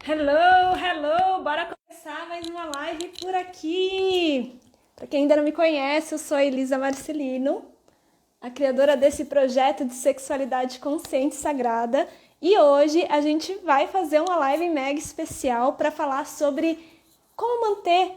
Hello, hello! Bora começar mais uma live por aqui! Para quem ainda não me conhece, eu sou a Elisa Marcelino, a criadora desse projeto de sexualidade consciente e sagrada. E hoje a gente vai fazer uma live mega especial para falar sobre como manter,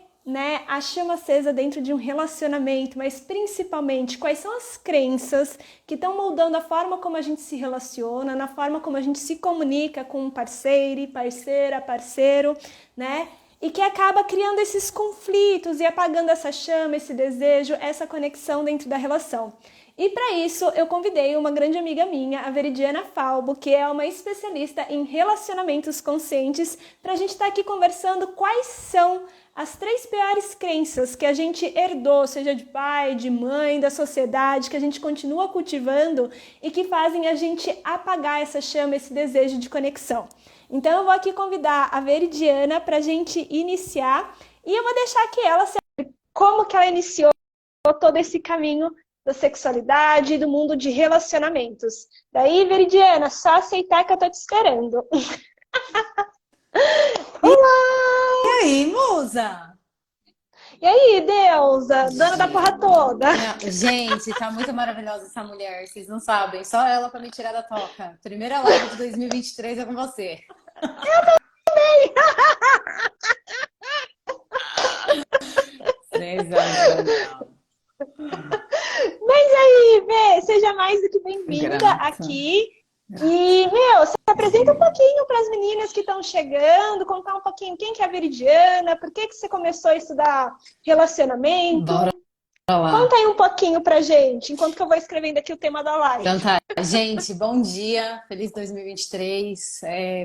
a chama acesa dentro de um relacionamento, mas principalmente quais são as crenças que estão moldando a forma como a gente se relaciona, na forma como a gente se comunica com um parceiro, parceira, parceiro, né? E que acaba criando esses conflitos e apagando essa chama, esse desejo, essa conexão dentro da relação. E para isso eu convidei uma grande amiga minha, a Veridiana Falbo, que é uma especialista em relacionamentos conscientes, para a gente estar aqui conversando quais são as 3 piores crenças que a gente herdou, seja de pai, de mãe, da sociedade, que a gente continua cultivando e que fazem a gente apagar essa chama, esse desejo de conexão. Então eu vou aqui convidar a Veridiana para a gente iniciar e eu vou deixar que ela se como que ela iniciou todo esse caminho da sexualidade e do mundo de relacionamentos. Daí, Veridiana, só aceitar que eu tô te esperando. E Olá! aí, musa? E aí, deusa, dona da porra toda? Não, gente, tá muito maravilhosa essa mulher, vocês não sabem. Só ela pra me tirar da toca. Primeira live de 2023 é com você. Sensacional. Mas aí, Vê, seja mais do que bem-vinda Grata, aqui. grata. E, se apresenta um pouquinho para as meninas que estão chegando, contar um pouquinho quem que é a Veridiana, por que que você começou a estudar Bora relacionamento. Conta lá. aí um pouquinho pra gente, enquanto que eu vou escrevendo aqui o tema da Então live. tá, gente, bom dia, feliz 2023,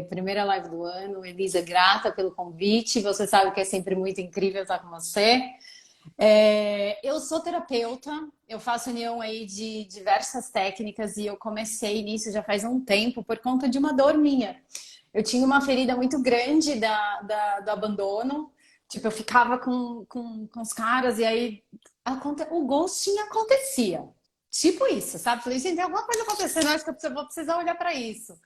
primeira live do ano. Elisa, grata pelo convite. Você sabe que é sempre muito incrível estar com você. Eu sou terapeuta, eu faço união aí de diversas técnicas e eu comecei nisso já faz um tempo por conta de uma dor minha. Eu tinha uma ferida muito grande do abandono, tipo, eu ficava com os caras e aí o ghosting acontecia. Tipo isso, sabe? Falei, gente, tem alguma coisa acontecendo, acho que vou precisar olhar para isso.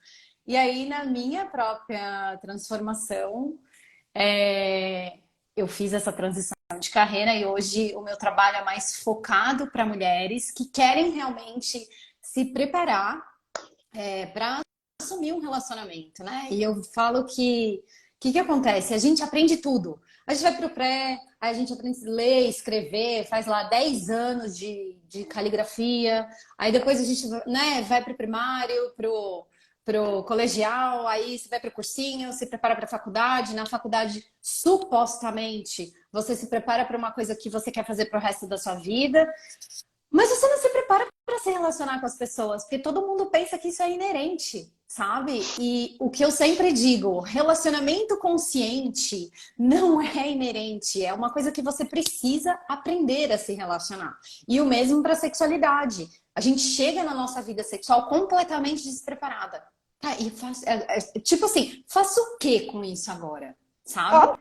E aí, na minha própria transformação, é, eu fiz essa transição de carreira e hoje o meu trabalho é mais focado para mulheres que querem realmente se preparar para assumir um relacionamento, né? E eu falo que o que acontece? A gente aprende tudo. A gente vai para o pré, a gente aprende a ler, escrever, faz lá 10 anos de caligrafia, aí depois a gente, né, vai para o primário, pro colegial, aí você vai para o cursinho, se prepara para a faculdade. Na faculdade, supostamente, você se prepara para uma coisa que você quer fazer para o resto da sua vida, mas você não se prepara para se relacionar com as pessoas, porque todo mundo pensa que isso é inerente, sabe? E o que eu sempre digo, relacionamento consciente não é inerente, é uma coisa que você precisa aprender a se relacionar. E o mesmo para a sexualidade. A gente chega na nossa vida sexual completamente despreparada. Tá, e tipo assim, faço o que com isso agora? Sabe? Ó,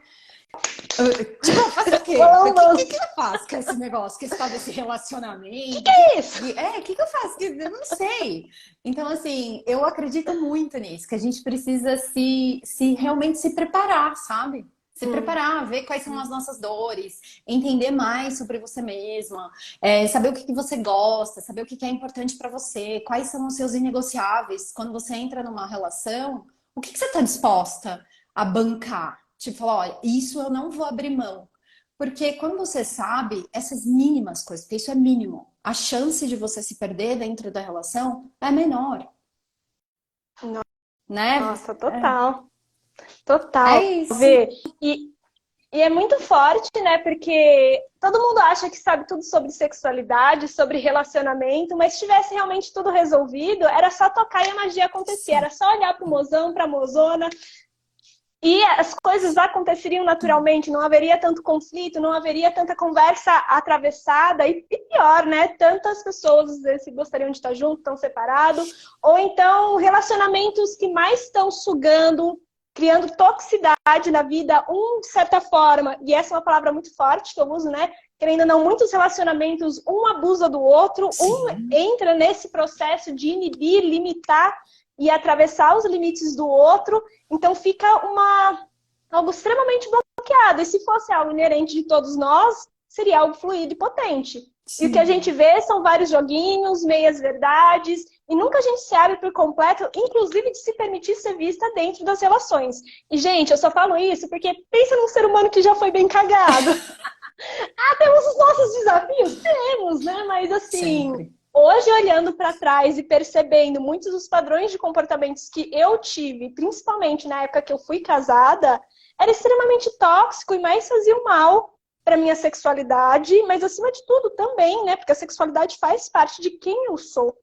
Tipo, eu faço o quê? O que, vamos! que eu faço com esse negócio, com esse tal desse relacionamento? Que é isso? O que eu faço? Eu não sei. Então, assim, eu acredito muito nisso, que a gente precisa se realmente se preparar, sabe? Se Hum, preparar, ver quais são as nossas dores, entender mais sobre você mesma, saber o que você gosta, saber o que é importante para você, quais são os seus inegociáveis. Quando você entra numa relação, o que você está disposta a bancar? Tipo, falar, olha, isso eu não vou abrir mão. Porque quando você sabe essas mínimas coisas, porque isso é mínimo, a chance de você se perder dentro da relação é menor, né? nossa, total. É Total. isso. Vê. E é muito forte, né? Porque todo mundo acha que sabe tudo sobre sexualidade, sobre relacionamento, mas se tivesse realmente tudo resolvido, era só tocar e a magia acontecia. Sim. Era só olhar pro mozão, pra mozona, e as coisas aconteceriam naturalmente, não haveria tanto conflito, não haveria tanta conversa atravessada e pior, né? Tantas pessoas às vezes que gostariam de estar junto, estão separados, ou então relacionamentos que mais estão sugando, criando toxicidade na vida, de certa forma, e essa é uma palavra muito forte que eu uso, né? Querendo ou não, muitos relacionamentos, um abusa do outro, um Sim. entra nesse processo de inibir, limitar e atravessar os limites do outro, então fica algo extremamente bloqueado. E se fosse algo inerente de todos nós, seria algo fluido e potente. Sim. E o que a gente vê são vários joguinhos, meias verdades, e nunca a gente se abre por completo, inclusive de se permitir ser vista dentro das relações. E, gente, eu só falo isso porque pensa num ser humano que já foi bem cagado. Temos os nossos desafios? Temos, né? Mas assim, Sempre. hoje olhando para trás e percebendo muitos dos padrões de comportamentos que eu tive, principalmente na época que eu fui casada, era extremamente tóxico e mais fazia o mal para minha sexualidade, mas acima de tudo também, né? Porque a sexualidade faz parte de quem eu sou.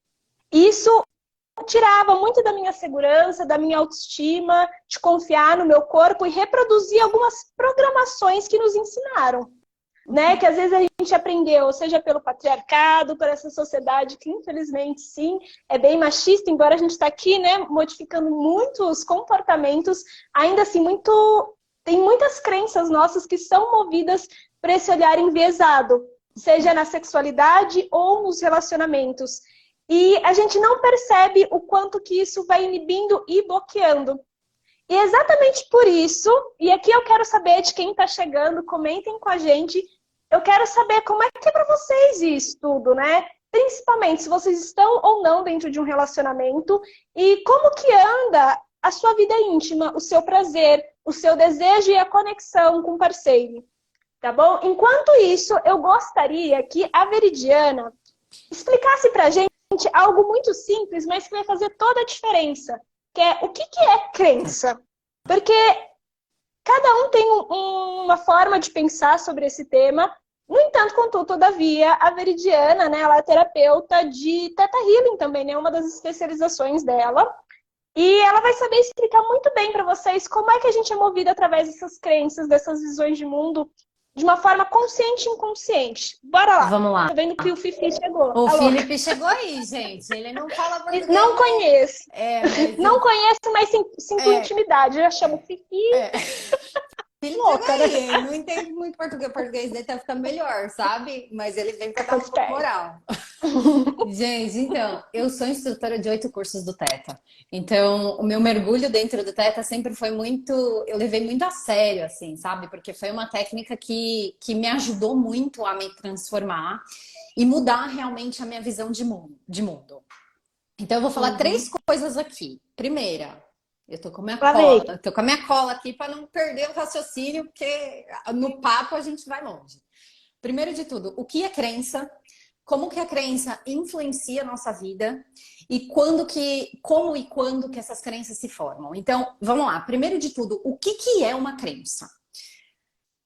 Isso tirava muito da minha segurança, da minha autoestima, de confiar no meu corpo e reproduzir algumas programações que nos ensinaram. Né? Que às vezes a gente aprendeu, seja pelo patriarcado, por essa sociedade que infelizmente sim, é bem machista, embora a gente está aqui, né, modificando muitos comportamentos, ainda assim tem muitas crenças nossas que são movidas por esse olhar enviesado, seja na sexualidade ou nos relacionamentos. E a gente não percebe o quanto que isso vai inibindo e bloqueando. E exatamente por isso, e aqui eu quero saber de quem está chegando, comentem com a gente, eu quero saber como é que é para vocês isso tudo, né? Principalmente se vocês estão ou não dentro de um relacionamento e como que anda a sua vida íntima, o seu prazer, o seu desejo e a conexão com o parceiro, tá bom? Enquanto isso, eu gostaria que a Veridiana explicasse pra gente algo muito simples, mas que vai fazer toda a diferença. Que é o que é crença. Porque cada um tem uma forma de pensar sobre esse tema. No entanto, contudo, todavia, a Veridiana, né, ela é terapeuta de Theta Healing também, né, uma das especializações dela. E ela vai saber explicar muito bem para vocês como é que a gente é movido através dessas crenças, dessas visões de mundo, de uma forma consciente e inconsciente. Bora lá. Vamos lá. Tô vendo que o Fifi chegou. O Alô? Felipe chegou aí, gente. Ele não fala português. Não conheço. Mas não conheço, mas sinto intimidade. Eu já chamo Fifi. Ele Louca, chega aí, ele não entende muito português, o português dele tá ficando melhor, sabe? Mas ele vem pra dar uma moral. Gente, então, eu sou instrutora de 8 cursos do Theta. Então, o meu mergulho dentro do Theta sempre foi muito... Eu levei muito a sério, assim, sabe? Porque foi uma técnica que me ajudou muito a me transformar e mudar realmente a minha visão de mundo. Então, eu vou falar 3 coisas aqui. Primeira, eu tô com a minha cola aqui para não perder o raciocínio, porque no papo a gente vai longe. Primeiro de tudo, o que é crença? Como que a crença influencia a nossa vida? E como e quando que essas crenças se formam? Então, vamos lá. Primeiro de tudo, o que é uma crença?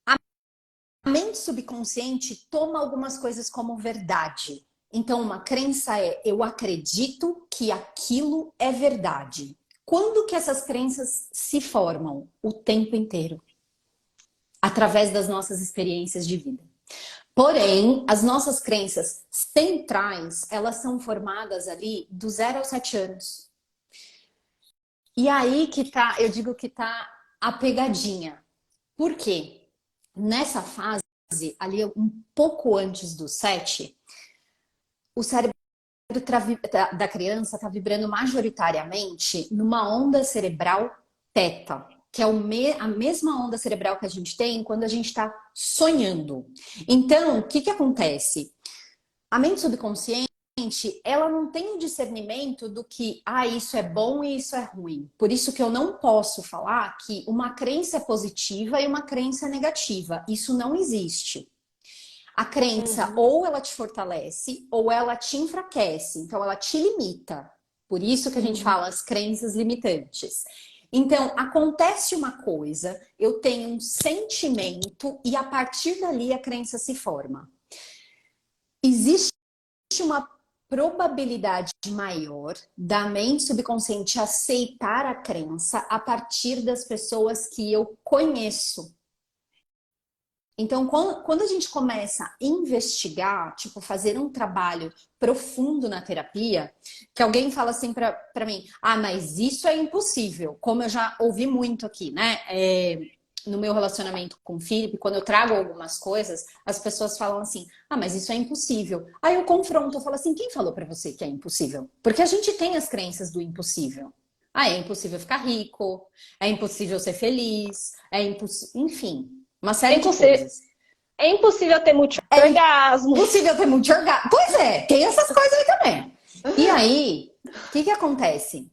A mente subconsciente toma algumas coisas como verdade. Então, uma crença é: eu acredito que aquilo é verdade. Quando que essas crenças se formam? O tempo inteiro. Através das nossas experiências de vida. Porém, as nossas crenças centrais, elas são formadas ali do 0 aos 7 anos. E aí que tá, eu digo que tá a pegadinha. Por quê? Nessa fase, ali um pouco antes do 7, o cérebro da criança está vibrando majoritariamente numa onda cerebral teta, que é a mesma onda cerebral que a gente tem quando a gente está sonhando. Então, o que acontece? A mente subconsciente, ela não tem o discernimento do que, isso é bom e isso é ruim. Por isso que eu não posso falar que uma crença é positiva e uma crença é negativa. Isso não existe. A crença, ou ela te fortalece, ou ela te enfraquece. Então, ela te limita. Por isso que a gente fala as crenças limitantes. Então, acontece uma coisa, eu tenho um sentimento e a partir dali a crença se forma. Existe uma probabilidade maior da mente subconsciente aceitar a crença a partir das pessoas que eu conheço. Então, quando a gente começa a investigar, tipo, fazer um trabalho profundo na terapia, que alguém fala assim pra mim, mas isso é impossível, como eu já ouvi muito aqui, né? No meu relacionamento com o Felipe, quando eu trago algumas coisas, as pessoas falam assim, mas isso é impossível. Aí eu confronto, eu falo assim, quem falou pra você que é impossível? Porque a gente tem as crenças do impossível. Ah, é impossível ficar rico, é impossível ser feliz, enfim, uma É série de impossível, coisas. é impossível ter É multi-orgasmo. impossível ter muito orgasmo. Pois é, tem essas coisas aí também. E aí, o que que acontece?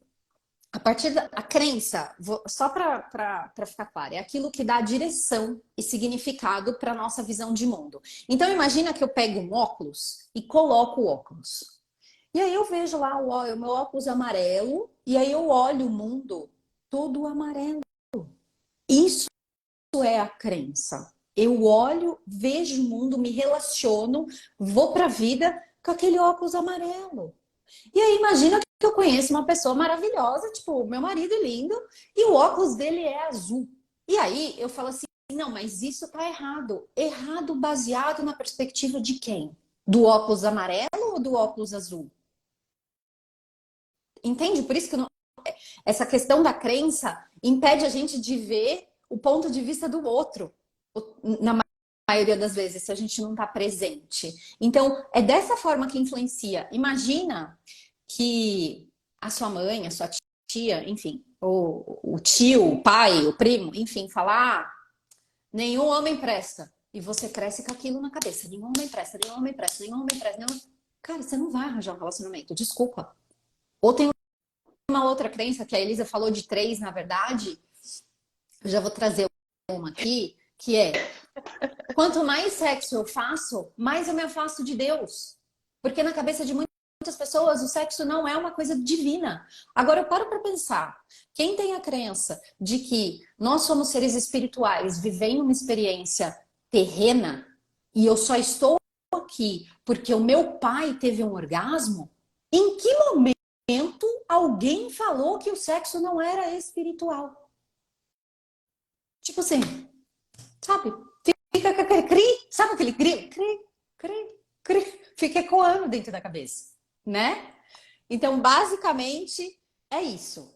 A partir da a crença, só para ficar claro, é aquilo que dá direção e significado para a nossa visão de mundo. Então, imagina que eu pego um óculos e coloco o óculos. E aí eu vejo lá o meu óculos amarelo, e aí eu olho o mundo todo amarelo. Isso é a crença. Eu olho, vejo o mundo, me relaciono, vou para a vida com aquele óculos amarelo. E aí imagina que eu conheço uma pessoa maravilhosa, tipo, meu marido é lindo, e o óculos dele é azul. E aí eu falo assim, não, mas isso tá errado. Errado baseado na perspectiva de quem? Do óculos amarelo ou do óculos azul? Entende? Por isso que essa questão da crença impede a gente de ver o ponto de vista do outro, na maioria das vezes, se a gente não está presente. Então, é dessa forma que influencia. Imagina que a sua mãe, a sua tia, enfim, o tio, o pai, o primo, enfim, falar, nenhum homem presta. E você cresce com aquilo na cabeça. Nenhum homem presta, nenhum homem presta, nenhum homem presta. Nenhum... Cara, você não vai arranjar um relacionamento, desculpa. Ou tem uma outra crença que a Elisa falou de três, na verdade, eu já vou trazer uma aqui, que é quanto mais sexo eu faço, mais eu me afasto de Deus. Porque na cabeça de muitas pessoas o sexo não é uma coisa divina. Agora eu paro para pensar, quem tem a crença de que nós somos seres espirituais vivendo uma experiência terrena e eu só estou aqui porque o meu pai teve um orgasmo, em que momento alguém falou que o sexo não era espiritual? Tipo assim, sabe? Fica com aquele cri, sabe aquele cri, cri, cri, cri, fica ecoando dentro da cabeça, né? Então, basicamente, é isso.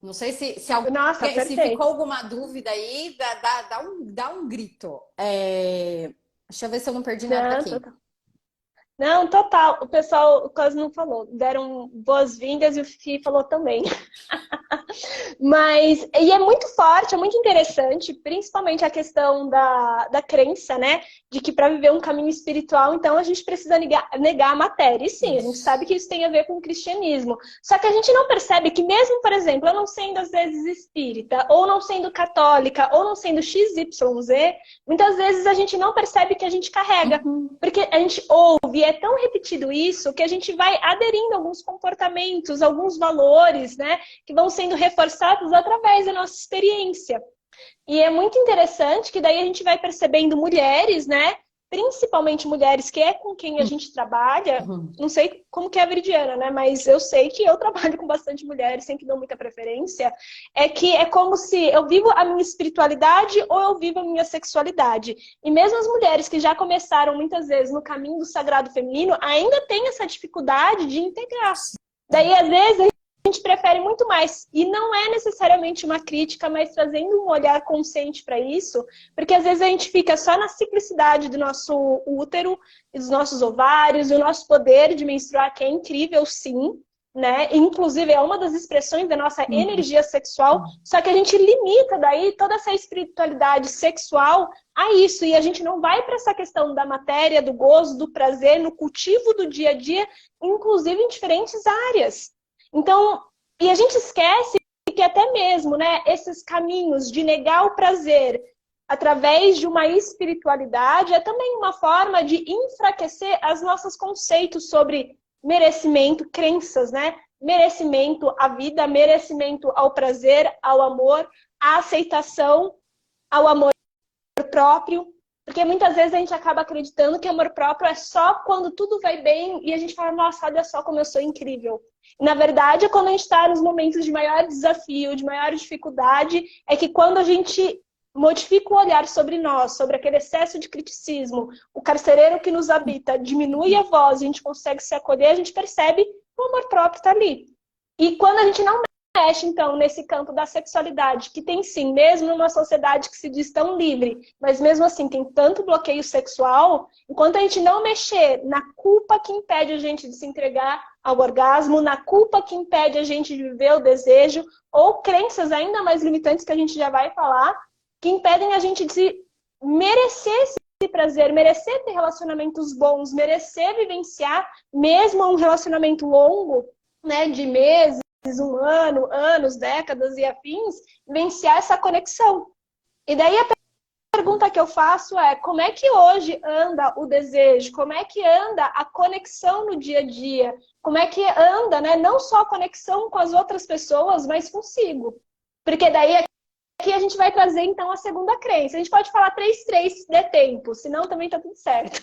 Não sei se, alguém, Nossa, se ficou perfeito. alguma dúvida aí, dá um grito. Deixa eu ver se eu não perdi nada Não, aqui. total. Não, total. O pessoal quase não falou. Deram boas-vindas e o Fifi falou também. Mas, e é muito forte, é muito interessante, principalmente a questão da crença, né? De que para viver um caminho espiritual, então a gente precisa negar a matéria. E sim, a gente Isso. sabe que isso tem a ver com o cristianismo. Só que a gente não percebe que mesmo, por exemplo, eu não sendo às vezes espírita, ou não sendo católica, ou não sendo XYZ, muitas vezes a gente não percebe que a gente carrega. Uhum. Porque a gente ouve, é tão repetido isso, que a gente vai aderindo a alguns comportamentos, alguns valores, né? Que vão sendo reforçados através da nossa experiência. E é muito interessante que daí a gente vai percebendo mulheres, né? Principalmente mulheres que é com quem a gente trabalha. Uhum. Não sei como que é a Veridiana, né? Mas eu sei que eu trabalho com bastante mulheres, sempre dou muita preferência. É que é como se eu vivo a minha espiritualidade ou eu vivo a minha sexualidade. E mesmo as mulheres que já começaram muitas vezes no caminho do sagrado feminino, ainda têm essa dificuldade de integrar. Daí, às vezes, a gente prefere muito mais. E não é necessariamente uma crítica, mas trazendo um olhar consciente para isso, porque às vezes a gente fica só na ciclicidade do nosso útero, dos nossos ovários, e o nosso poder de menstruar, que é incrível, sim, né? Inclusive, é uma das expressões da nossa Uhum. energia sexual, só que a gente limita daí toda essa espiritualidade sexual a isso, e a gente não vai para essa questão da matéria, do gozo, do prazer, no cultivo do dia a dia, inclusive em diferentes áreas. Então, e a gente esquece que até mesmo, né, esses caminhos de negar o prazer através de uma espiritualidade é também uma forma de enfraquecer os nossos conceitos sobre merecimento, crenças, né? Merecimento à vida, merecimento ao prazer, ao amor, à aceitação, ao amor próprio. Porque muitas vezes a gente acaba acreditando que amor próprio é só quando tudo vai bem e a gente fala, nossa, olha só como eu sou incrível. E, na verdade, é quando a gente está nos momentos de maior desafio, de maior dificuldade, é que quando a gente modifica o olhar sobre nós, sobre aquele excesso de criticismo, o carcereiro que nos habita diminui a voz, a gente consegue se acolher, a gente percebe que o amor próprio está ali. E quando a gente não mexe, então, nesse campo da sexualidade, que tem sim, mesmo numa sociedade que se diz tão livre, mas mesmo assim tem tanto bloqueio sexual, enquanto a gente não mexer na culpa que impede a gente de se entregar, ao orgasmo, na culpa que impede a gente de viver o desejo, ou crenças ainda mais limitantes que a gente já vai falar, que impedem a gente de merecer esse prazer, merecer ter relacionamentos bons, merecer vivenciar, mesmo um relacionamento longo, né, de meses, um ano, anos, décadas e afins, vivenciar essa conexão. E daí a pergunta que eu faço é, como é que hoje anda o desejo? Como é que anda a conexão no dia a dia? Como é que anda, né, não só a conexão com as outras pessoas, mas consigo? Porque daí aqui a gente vai trazer, então, a segunda crença. A gente pode falar 3 de tempo, senão também tá tudo certo.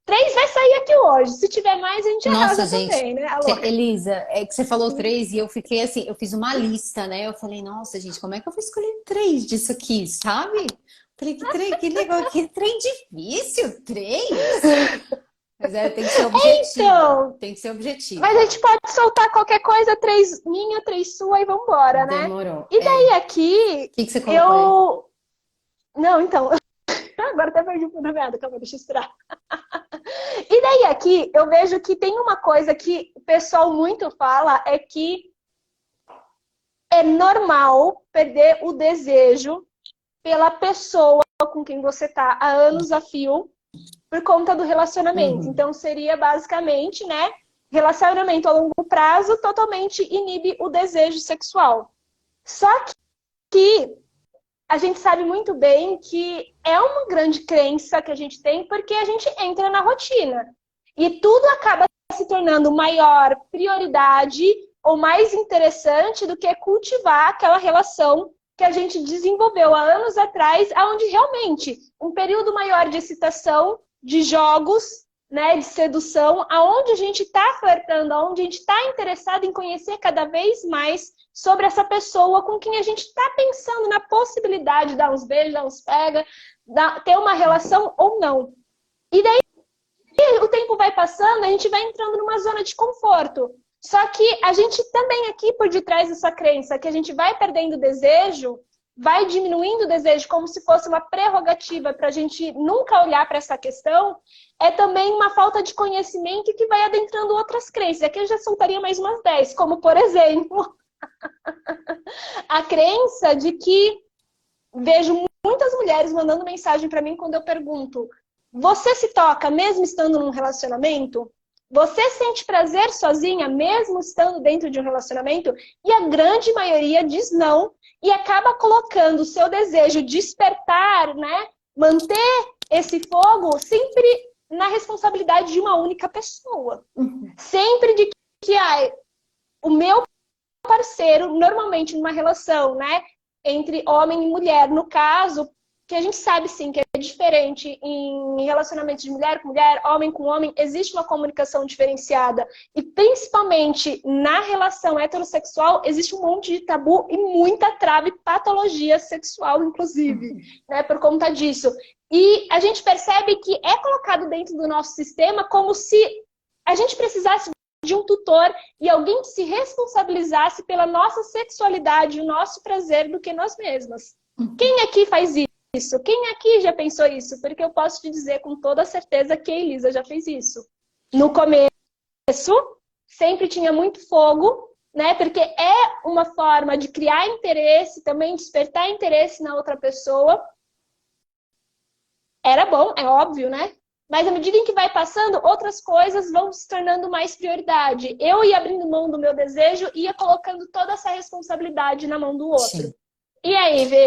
3 vai sair aqui hoje. Se tiver mais, a gente Nossa, arrasa gente, também, né? Alô? Elisa, é que você falou 3 e eu fiquei assim, eu fiz uma lista, né? Eu falei, nossa, gente, como é que eu vou escolher 3 disso aqui, sabe? Falei, que legal, que trem difícil, 3. Mas tem que ser objetiva, Então, tem que ser objetiva. mas a gente pode soltar qualquer coisa, 3 minha, 3 sua e vambora, né? Demorou. E daí aqui, O que você colocou aí? Não, então, agora até perdi o fio da meada, calma, deixa eu esperar. E daí aqui, eu vejo que tem uma coisa que o pessoal muito fala, é que é normal perder o desejo pela pessoa com quem você tá há anos a fio, por conta do relacionamento. Uhum. Então seria basicamente, né, relacionamento a longo prazo totalmente inibe o desejo sexual. Só que a gente sabe muito bem que é uma grande crença que a gente tem porque a gente entra na rotina. E tudo acaba se tornando maior prioridade ou mais interessante do que cultivar aquela relação que a gente desenvolveu há anos atrás, onde realmente um período maior de excitação, de jogos, né, de sedução, aonde a gente está flertando, aonde a gente está interessado em conhecer cada vez mais sobre essa pessoa com quem a gente está pensando na possibilidade de dar uns beijos, dar uns pega, ter uma relação ou não. E daí o tempo vai passando, a gente vai entrando numa zona de conforto. Só que a gente também aqui por detrás dessa crença que a gente vai perdendo o desejo, vai diminuindo o desejo como se fosse uma prerrogativa para a gente nunca olhar para essa questão, é também uma falta de conhecimento que vai adentrando outras crenças. Aqui eu já soltaria mais umas 10, como por exemplo, a crença de que vejo muitas mulheres mandando mensagem para mim quando eu pergunto: você se toca mesmo estando num relacionamento? Você sente prazer sozinha mesmo estando dentro de um relacionamento? E a grande maioria diz não e acaba colocando o seu desejo de despertar, né? Manter esse fogo sempre na responsabilidade de uma única pessoa. Sempre de que o meu parceiro, normalmente numa relação, né, entre homem e mulher, no caso, que a gente sabe sim que é diferente em relacionamentos de mulher com mulher, homem com homem, existe uma comunicação diferenciada. E principalmente na relação heterossexual, existe um monte de tabu e muita trava e patologia sexual, inclusive, né, por conta disso. E a gente percebe que é colocado dentro do nosso sistema como se a gente precisasse de um tutor e alguém que se responsabilizasse pela nossa sexualidade, o nosso prazer do que nós mesmas. Quem aqui faz isso? Quem aqui já pensou isso? Porque eu posso te dizer com toda certeza que a Elisa já fez isso. No começo, sempre tinha muito fogo, né? Porque é uma forma de criar interesse, também despertar interesse na outra pessoa. Era bom, é óbvio, né? Mas à medida em que vai passando, outras coisas vão se tornando mais prioridade. Eu ia abrindo mão do meu desejo e ia colocando toda essa responsabilidade na mão do outro. Sim. E aí, Vê?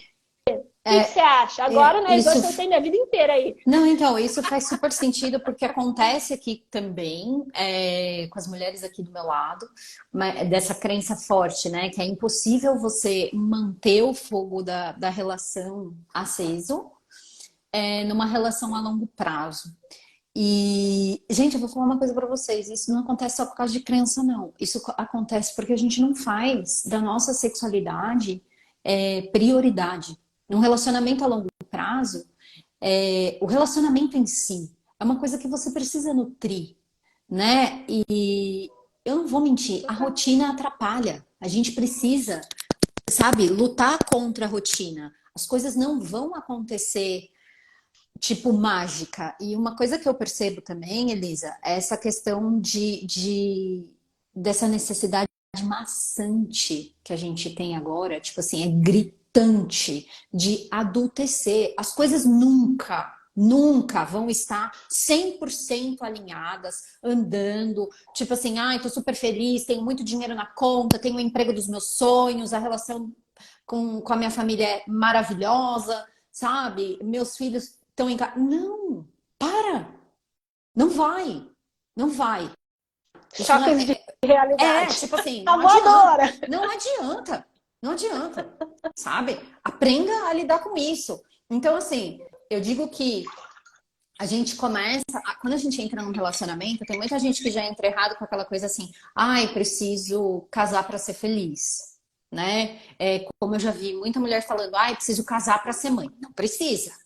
O que você acha? Agora, né? Isso... Eu soltei minha vida inteira aí. Não, então, isso faz super sentido, porque acontece aqui também, com as mulheres aqui do meu lado, dessa crença forte, né? Que é impossível você manter o fogo da relação aceso numa relação a longo prazo. E, gente, eu vou falar uma coisa pra vocês, isso não acontece só por causa de crença, não. Isso acontece porque a gente não faz da nossa sexualidade prioridade. Num relacionamento a longo prazo, o relacionamento em si é uma coisa que você precisa nutrir, né? E eu não vou mentir, a rotina atrapalha. A gente precisa, sabe, lutar contra a rotina. As coisas não vão acontecer tipo mágica. E uma coisa que eu percebo também, Elisa, é essa questão de dessa necessidade maçante que a gente tem agora, tipo assim, é gritante de adultecer. As coisas nunca vão estar 100% alinhadas, andando, tipo assim, ai, tô super feliz, tenho muito dinheiro na conta, tenho o emprego dos meus sonhos, a relação com a minha família é maravilhosa, sabe? Meus filhos estão em casa. Não, para! Não vai, não vai. Isso não Choques de realidade. tipo assim, A não adianta, voadora! não adianta, sabe? Aprenda a lidar com isso. Então, assim, eu digo que a gente começa, quando a gente entra num relacionamento, tem muita gente que já entra errado com aquela coisa assim, ai, preciso casar para ser feliz, né? Como eu já vi muita mulher falando, ai, preciso casar para ser mãe. Não precisa.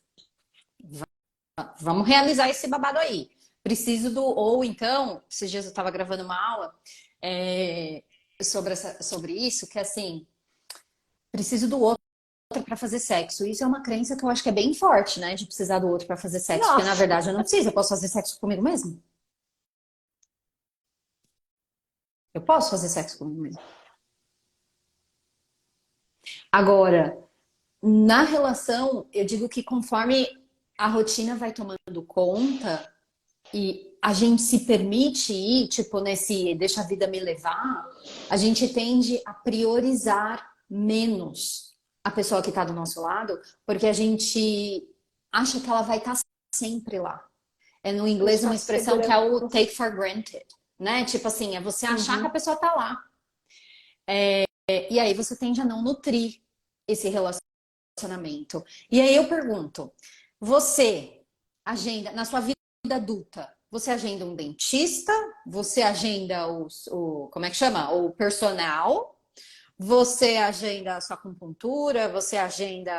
Vamos realizar esse babado aí. Preciso ou então, esses dias eu estava gravando uma aula é, sobre isso, que é assim, preciso do outro para fazer sexo. Isso é uma crença que eu acho que é bem forte, né? De precisar do outro para fazer sexo. Porque na Nossa, verdade eu não preciso, eu posso fazer sexo comigo mesmo. Eu posso fazer sexo comigo mesmo. Agora, na relação, eu digo que conforme a rotina vai tomando conta e a gente se permite ir, tipo, nesse deixa a vida me levar, a gente tende a priorizar menos a pessoa que está do nosso lado, porque a gente acha que ela vai estar sempre lá. É no inglês uma buscar expressão que é o segurança. take for granted, né? Tipo assim, é você achar que a Uhum. pessoa tá lá. E aí você tende a não nutrir esse relacionamento. E aí eu pergunto, você agenda, na sua vida adulta, você agenda um dentista? Você agenda como é que chama? O personal? Você agenda a sua acupuntura? Você agenda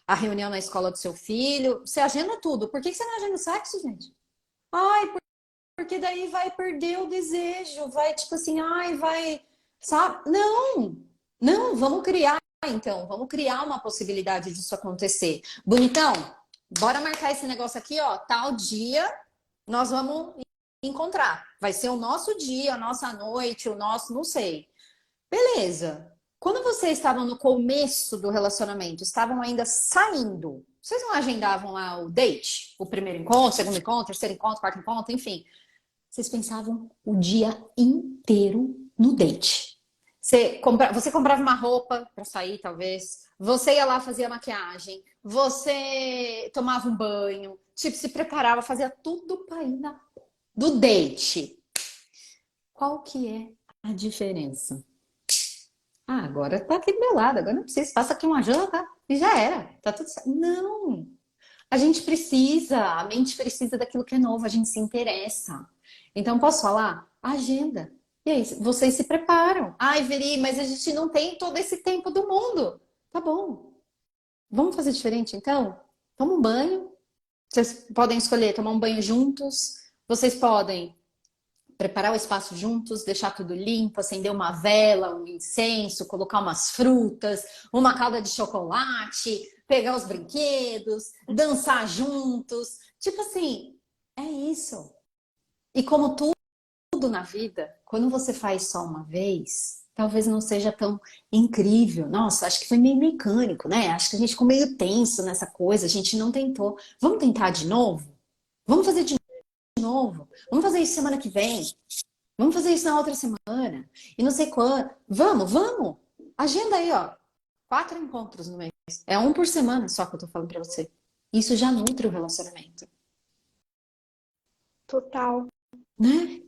a reunião na escola do seu filho? Você agenda tudo. Por que você não agenda o sexo, gente? Ai, porque daí vai perder o desejo, vai tipo assim, ai, vai, sabe? Não, vamos criar então, vamos criar uma possibilidade disso acontecer. Bonitão, bora marcar esse negócio aqui, ó, tal dia nós vamos encontrar. Vai ser o nosso dia, a nossa noite, o nosso, não sei. Beleza. Quando vocês estavam no começo do relacionamento, estavam ainda saindo, vocês não agendavam lá o date? O primeiro encontro, segundo encontro, terceiro encontro, quarto encontro, enfim. Vocês pensavam o dia inteiro no date. Você comprava uma roupa para sair, talvez. Você ia lá, fazia maquiagem. Você tomava um banho. Tipo, se preparava, fazia tudo para ir do date. Qual que é a diferença? Ah, agora tá aqui do meu lado. Agora não precisa. Faça aqui uma janta e já era. Tá tudo certo. Não. A gente precisa. A mente precisa daquilo que é novo. A gente se interessa. Então, posso falar? Agenda. E aí, vocês se preparam. Ai, Veri, mas a gente não tem todo esse tempo do mundo. Tá bom. Vamos fazer diferente, então? Toma um banho. Vocês podem escolher tomar um banho juntos. Vocês podem preparar o espaço juntos, deixar tudo limpo, acender uma vela, um incenso, colocar umas frutas, uma calda de chocolate, pegar os brinquedos, dançar juntos. Tipo assim, é isso. E como tudo na vida, quando você faz só uma vez, talvez não seja tão incrível. Nossa, acho que foi meio mecânico, né? Acho que a gente ficou meio tenso nessa coisa, a gente não tentou. Vamos tentar de novo? Vamos fazer de novo? Vamos fazer isso semana que vem? Vamos fazer isso na outra semana? E não sei quando. Vamos! Agenda aí, ó. 4 encontros no mês. É um por semana só que eu tô falando pra você. Isso já nutre o relacionamento, Total. né?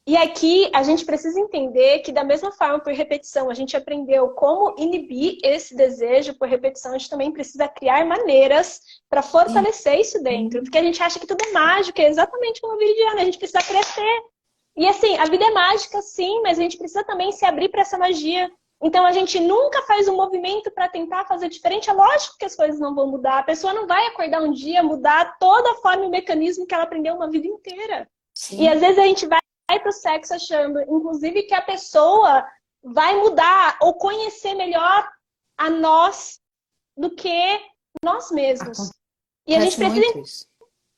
E aqui a gente precisa entender que, da mesma forma, por repetição, a gente aprendeu como inibir esse desejo por repetição, a gente também precisa criar maneiras para fortalecer isso dentro. Porque a gente acha que tudo é mágico, é exatamente como a Viridiana, a gente precisa crescer. E assim, a vida é mágica, sim, mas a gente precisa também se abrir para essa magia. Então a gente nunca faz um movimento para tentar fazer diferente. É lógico que as coisas não vão mudar. A pessoa não vai acordar um dia, mudar toda a forma e o mecanismo que ela aprendeu uma vida inteira. E às Sim. vezes a gente vai para o sexo achando, inclusive, que a pessoa vai mudar ou conhecer melhor a nós do que nós mesmos. E a gente Acontece precisa, muito isso.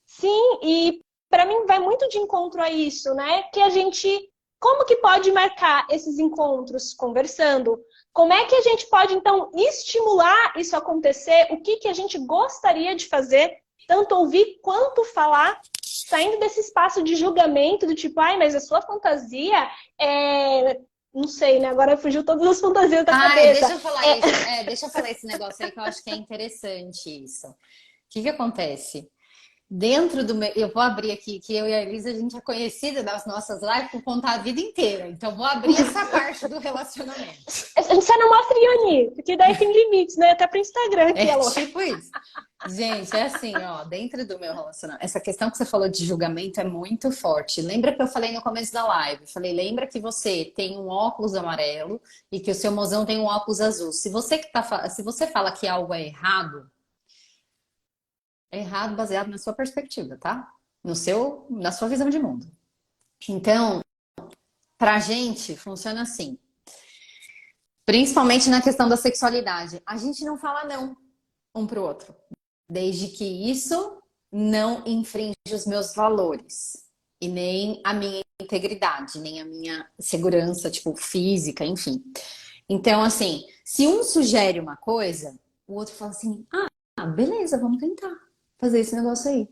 sim, e para mim vai muito de encontro a isso, né? Que a gente como que pode marcar esses encontros? Conversando. Como é que a gente pode, então, estimular isso a acontecer? O que que a gente gostaria de fazer? Tanto ouvir quanto falar, saindo desse espaço de julgamento, do tipo, ai, mas a sua fantasia é... Não sei, né? Agora fugiu todas as fantasias da cabeça. Deixa eu falar isso. Deixa eu falar esse negócio aí que eu acho que é interessante isso. O que que acontece? Dentro do meu... Eu vou abrir aqui, que eu e a Elisa, a gente é conhecida das nossas lives por contar a vida inteira. Então, vou abrir essa parte do relacionamento. A gente só não mostra Ioni, porque daí tem limites, né? Até pro Instagram aqui, É louca. tipo isso. Gente, é assim, ó, dentro do meu relacionamento, essa questão que você falou de julgamento é muito forte. Lembra que eu falei no começo da live? Falei, lembra que você tem um óculos amarelo e que o seu mozão tem um óculos azul. Se você fala que algo é errado baseado na sua perspectiva, tá? Na sua visão de mundo. Então, pra gente funciona assim. Principalmente na questão da sexualidade. A gente não fala não um pro outro. Desde que isso não infringe os meus valores. E nem a minha integridade, nem a minha segurança, tipo, física, enfim. Então, assim, se um sugere uma coisa, o outro fala assim, beleza, vamos tentar fazer esse negócio aí.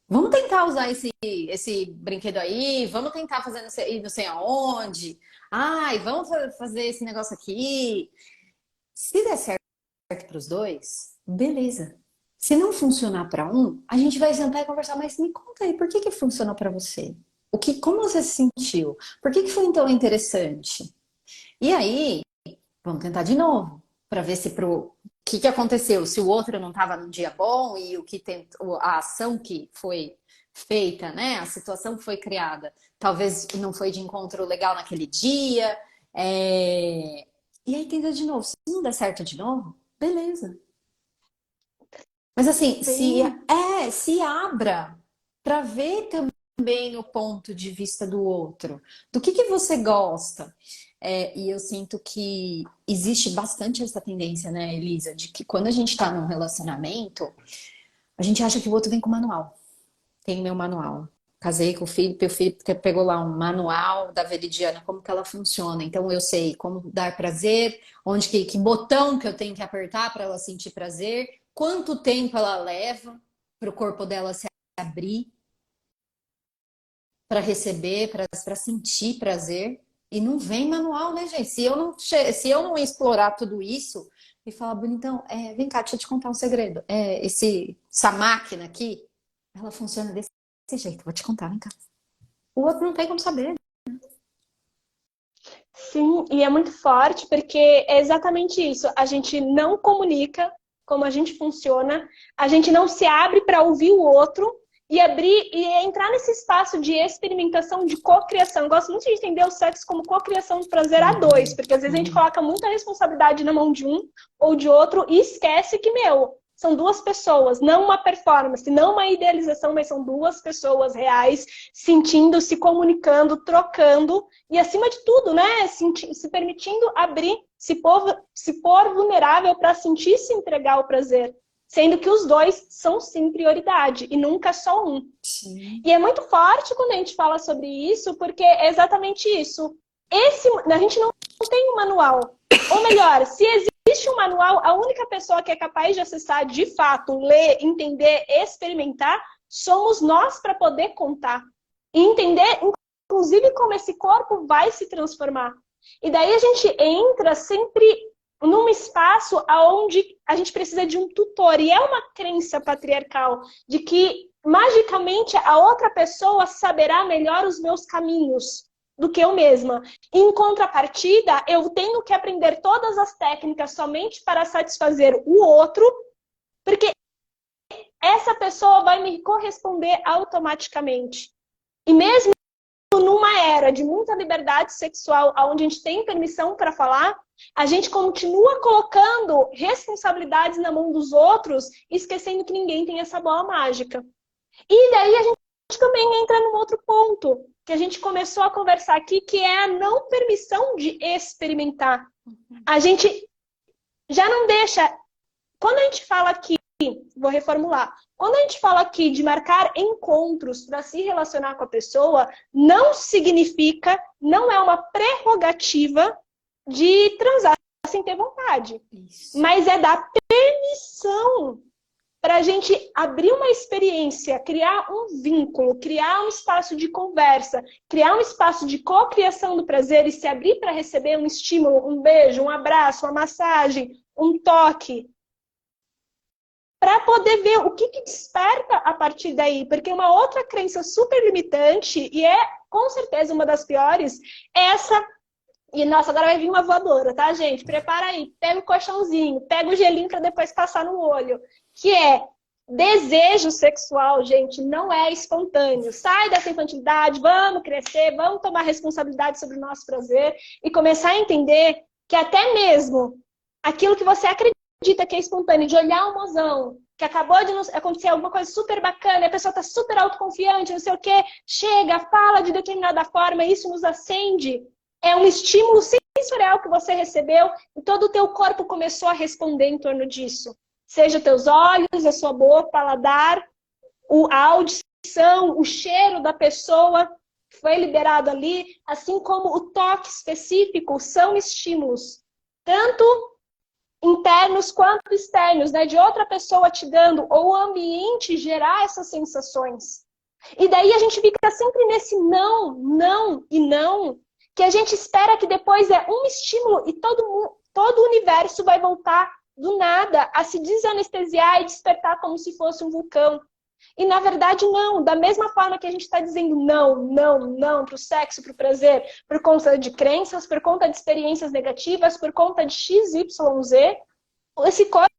Vamos tentar usar esse brinquedo aí, vamos tentar fazer não sei aonde. Ai, vamos fazer esse negócio aqui. Se der certo para os dois, beleza. Se não funcionar para um, a gente vai sentar e conversar, mas me conta aí, por que que funcionou para você? Como você se sentiu? Por que que foi tão interessante? E aí, vamos tentar de novo, para ver se o que aconteceu, se o outro não estava num dia bom e a ação que foi feita, né? A situação que foi criada, talvez não foi de encontro legal naquele dia. E aí tenta de novo. Se não der certo de novo, beleza. Mas assim, se abra para ver também o ponto de vista do outro. Do que você gosta? E eu sinto que existe bastante essa tendência, né, Elisa, de que quando a gente tá num relacionamento, a gente acha que o outro vem com manual. Tem meu manual. Casei com o filho, meu filho pegou lá um manual da Veridiana, como que ela funciona. Então eu sei como dar prazer, onde que botão que eu tenho que apertar para ela sentir prazer, quanto tempo ela leva para o corpo dela se abrir, para receber, para sentir prazer. E não vem manual, né, gente? Se eu não explorar tudo isso e falar, bonitão, vem cá, deixa eu te contar um segredo. Essa máquina aqui, ela funciona desse jeito. Vou te contar, vem cá. O outro não tem como saber. Sim, e é muito forte porque é exatamente isso. A gente não comunica como a gente funciona, a gente não se abre para ouvir o outro e abrir e entrar nesse espaço de experimentação, de cocriação. Eu gosto muito de entender o sexo como cocriação de prazer a dois, porque às vezes a gente coloca muita responsabilidade na mão de um ou de outro e esquece que, são duas pessoas, não uma performance, não uma idealização, mas são duas pessoas reais, sentindo, se comunicando, trocando e, acima de tudo, né, se permitindo abrir, se pôr vulnerável para sentir se entregar o prazer. Sendo que os dois são sim prioridade e nunca só um. Sim. E é muito forte quando a gente fala sobre isso, porque é exatamente isso. A gente não tem um manual. Ou melhor, se existe um manual, a única pessoa que é capaz de acessar de fato, ler, entender, experimentar, somos nós para poder contar. E entender, inclusive, como esse corpo vai se transformar. E daí a gente entra sempre num espaço onde a gente precisa de um tutor. E é uma crença patriarcal de que, magicamente, a outra pessoa saberá melhor os meus caminhos do que eu mesma. Em contrapartida, eu tenho que aprender todas as técnicas somente para satisfazer o outro, porque essa pessoa vai me corresponder automaticamente. E mesmo numa era de muita liberdade sexual, onde a gente tem permissão para falar, a gente continua colocando responsabilidades na mão dos outros, esquecendo que ninguém tem essa bola mágica. E daí a gente também entra num outro ponto, que a gente começou a conversar aqui, que é a não permissão de experimentar. A gente já não deixa... Quando a gente fala aqui, vou reformular, quando a gente fala aqui de marcar encontros para se relacionar com a pessoa, não significa, não é uma prerrogativa de transar sem ter vontade. Isso. Mas é dar permissão para a gente abrir uma experiência, criar um vínculo, criar um espaço de conversa, criar um espaço de cocriação do prazer e se abrir para receber um estímulo, um beijo, um abraço, uma massagem, um toque. Para poder ver o que desperta a partir daí. Porque uma outra crença super limitante, e é com certeza uma das piores, é essa. E nossa, agora vai vir uma voadora, tá, gente? Prepara aí, pega o colchãozinho, pega o gelinho para depois passar no olho. Que é desejo sexual, gente, não é espontâneo. Sai dessa infantilidade, vamos crescer, vamos tomar responsabilidade sobre o nosso prazer e começar a entender que até mesmo aquilo que você acredita que é espontâneo, de olhar um mozão, que acabou de acontecer alguma coisa super bacana, e a pessoa está super autoconfiante, não sei o quê, chega, fala de determinada forma, isso nos acende. É um estímulo sensorial que você recebeu e todo o teu corpo começou a responder em torno disso. Seja teus olhos, a sua boca, o paladar, a audição, o cheiro da pessoa que foi liberado ali, assim como o toque específico, são estímulos, tanto internos quanto externos, né? De outra pessoa te dando, ou o ambiente gerar essas sensações. E daí a gente fica sempre nesse não, não e não, que a gente espera que depois é um estímulo e todo o universo vai voltar do nada a se desanestesiar e despertar como se fosse um vulcão. E na verdade não, da mesma forma que a gente está dizendo não, não, não para o sexo, para o prazer, por conta de crenças, por conta de experiências negativas, por conta de X, Y, Z, esse corpo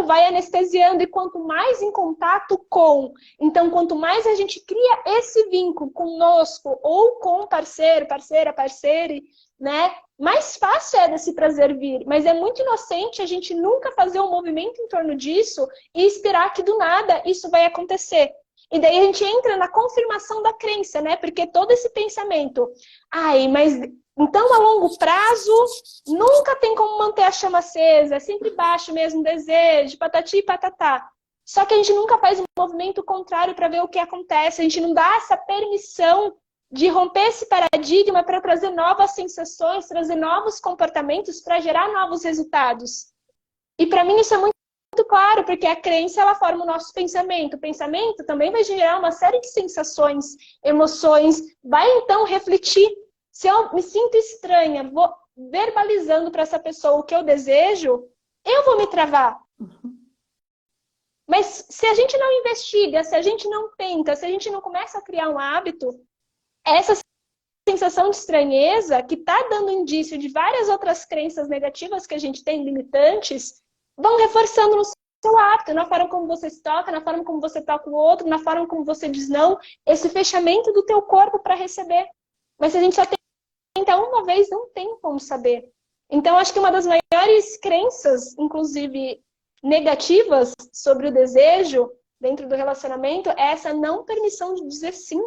vai anestesiando e quanto mais em contato com, então quanto mais a gente cria esse vínculo conosco ou com o parceiro, parceira, parceire, né? Mais fácil é desse prazer vir, mas é muito inocente a gente nunca fazer um movimento em torno disso e esperar que do nada isso vai acontecer. E daí a gente entra na confirmação da crença, né? Porque todo esse pensamento, ai, mas então a longo prazo nunca tem como manter a chama acesa, é sempre baixo mesmo o desejo, patati e patatá. Só que a gente nunca faz um movimento contrário para ver o que acontece, a gente não dá essa permissão de romper esse paradigma para trazer novas sensações, trazer novos comportamentos para gerar novos resultados. E para mim isso é muito claro, porque a crença ela forma o nosso pensamento. O pensamento também vai gerar uma série de sensações, emoções, vai então refletir. Se eu me sinto estranha, vou verbalizando para essa pessoa o que eu desejo, eu vou me travar. Mas se a gente não investiga, se a gente não tenta, se a gente não começa a criar um hábito, essa sensação de estranheza, que está dando indício de várias outras crenças negativas que a gente tem, limitantes, vão reforçando no seu hábito, na forma como você se toca, na forma como você toca o outro, na forma como você diz não, esse fechamento do teu corpo para receber. Mas se a gente só tenta uma vez, não tem como saber. Então, acho que uma das maiores crenças, inclusive negativas, sobre o desejo dentro do relacionamento é essa não permissão de dizer sim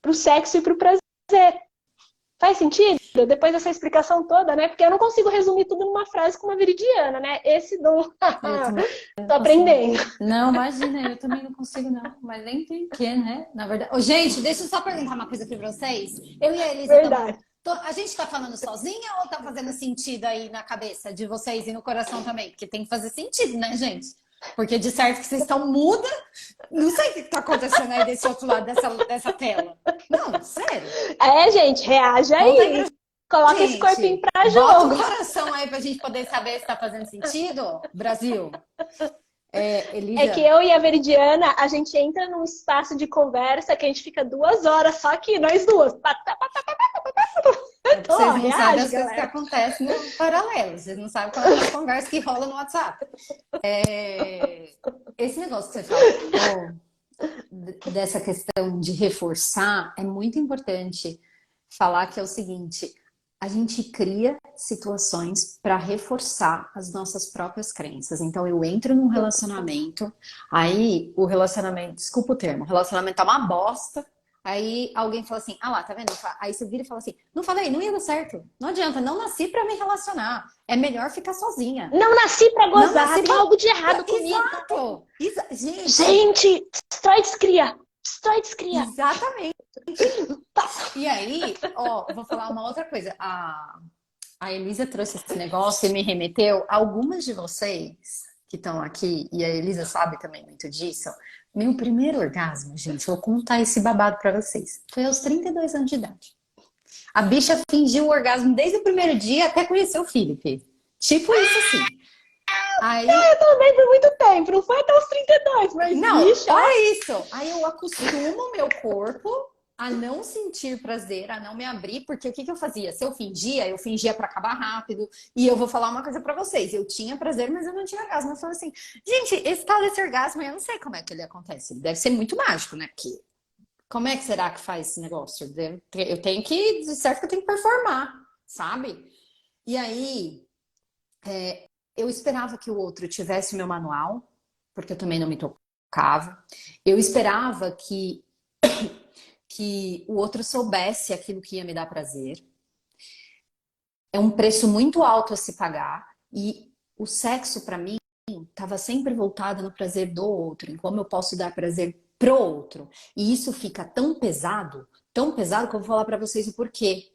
para o sexo e para o prazer. Faz sentido? Depois dessa explicação toda, né? Porque eu não consigo resumir tudo numa frase com uma veridiana, né? Esse dom. Tô aprendendo. Não, imagina, eu também não consigo, não. Mas nem tem que, né? Na verdade. Ô, gente, deixa eu só perguntar uma coisa pra vocês. Eu e a Elisa. Verdade. A gente tá falando sozinha ou tá fazendo sentido aí na cabeça de vocês e no coração também? Porque tem que fazer sentido, né, gente? Porque de certo que vocês estão muda, não sei o que tá acontecendo aí desse outro lado dessa tela. Não, sério. É, gente, reage aí. Coloca esse corpinho pra jogo. Bota o coração aí pra gente poder saber se tá fazendo sentido, Brasil. Elisa. É que eu e a Veridiana, a gente entra num espaço de conversa que a gente fica 2 horas só aqui, nós duas. Vocês não sabem as coisas que acontecem no paralelo. Vocês não sabem qual é a conversa que rola no WhatsApp. Esse negócio que você falou dessa questão de reforçar é muito importante falar que é o seguinte: a gente cria situações para reforçar as nossas próprias crenças. Então eu entro num relacionamento, aí o relacionamento, desculpa o termo, o relacionamento tá uma bosta. Aí alguém fala assim, ah lá, tá vendo? Aí você vira e fala assim, não falei, não ia dar certo. Não adianta, não nasci pra me relacionar. É melhor ficar sozinha. Não nasci pra Não gozar, nasci tem algo de errado comigo. Exato! Gente, Gente, destrói descria. Destrói descria. exatamente. E aí, ó, vou falar uma outra coisa. A Elisa trouxe esse negócio e me remeteu. Algumas de vocês que estão aqui, e a Elisa sabe também muito disso, meu primeiro orgasmo, gente, vou contar esse babado pra vocês. Foi aos 32 anos de idade. A bicha fingiu o orgasmo desde o primeiro dia até conhecer o Felipe. Tipo isso assim. Aí, Eu também por muito tempo, não foi até os 32, mas não, bicha. olha isso. Aí eu acostumo o meu corpo a não sentir prazer, a não me abrir, porque o que que eu fazia? Se eu fingia pra acabar rápido. E eu vou falar uma coisa pra vocês. Eu tinha prazer, mas eu não tinha orgasmo. Eu falei assim, gente, esse tal desse orgasmo, eu não sei como é que ele acontece. Ele deve ser muito mágico, né? Porque como é que será que faz esse negócio? Eu tenho que, de certo que eu tenho que performar, sabe? E aí, eu esperava que o outro tivesse o meu manual, porque eu também não me tocava. Eu esperava que o outro soubesse aquilo que ia me dar prazer. É um preço muito alto a se pagar. E o sexo, para mim, estava sempre voltado no prazer do outro, em como eu posso dar prazer pro outro. E isso fica tão pesado que eu vou falar para vocês o porquê.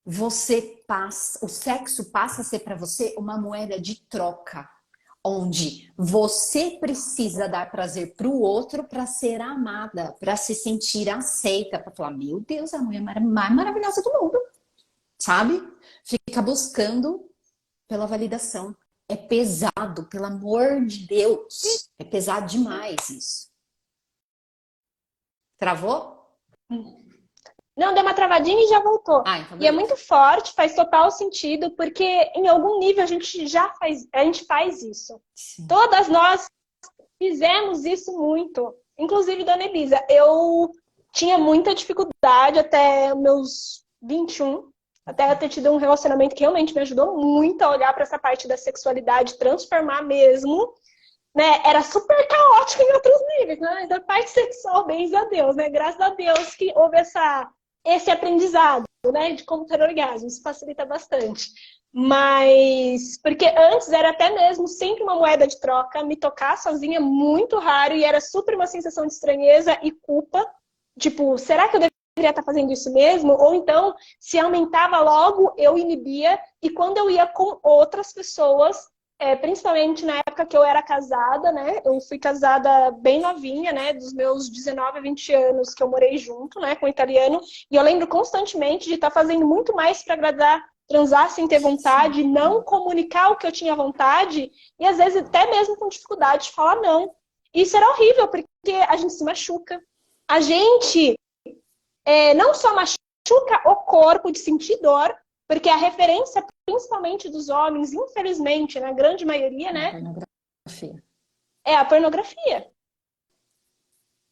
O sexo passa a ser para você uma moeda de troca, onde você precisa dar prazer para o outro para ser amada, para se sentir aceita, para falar, meu Deus, a mulher mais maravilhosa do mundo, sabe? Fica buscando pela validação. É pesado, pelo amor de Deus. É pesado demais isso. Travou? Não, deu uma travadinha e já voltou. Ah, então E é beleza. muito forte, faz total sentido, porque em algum nível a gente faz isso. Sim. Todas nós fizemos isso muito. Inclusive, dona Elisa, eu tinha muita dificuldade até meus 21, até eu ter tido um relacionamento que realmente me ajudou muito a olhar para essa parte da sexualidade, transformar mesmo, né? Era super caótico em outros níveis, né? Mas a parte sexual, bens a Deus, né? Graças a Deus que houve esse aprendizado, né? De como ter orgasmo, isso facilita bastante. Mas, porque antes era até mesmo sempre uma moeda de troca, me tocar sozinha muito raro e era super uma sensação de estranheza e culpa. Tipo, será que eu deveria estar fazendo isso mesmo? Ou então, se aumentava logo, eu inibia. E quando eu ia com outras pessoas, principalmente na época que eu era casada, né? Eu fui casada bem novinha, né? Dos meus 19 a 20 anos que eu morei junto, né? Com o italiano. E eu lembro constantemente de estar fazendo muito mais para agradar, transar sem ter vontade, não comunicar o que eu tinha vontade. E às vezes até mesmo com dificuldade de falar não. Isso era horrível, porque a gente se machuca. A gente não só machuca o corpo de sentir dor, porque a referência, principalmente dos homens, infelizmente, na grande maioria, né? Pornografia. É a pornografia.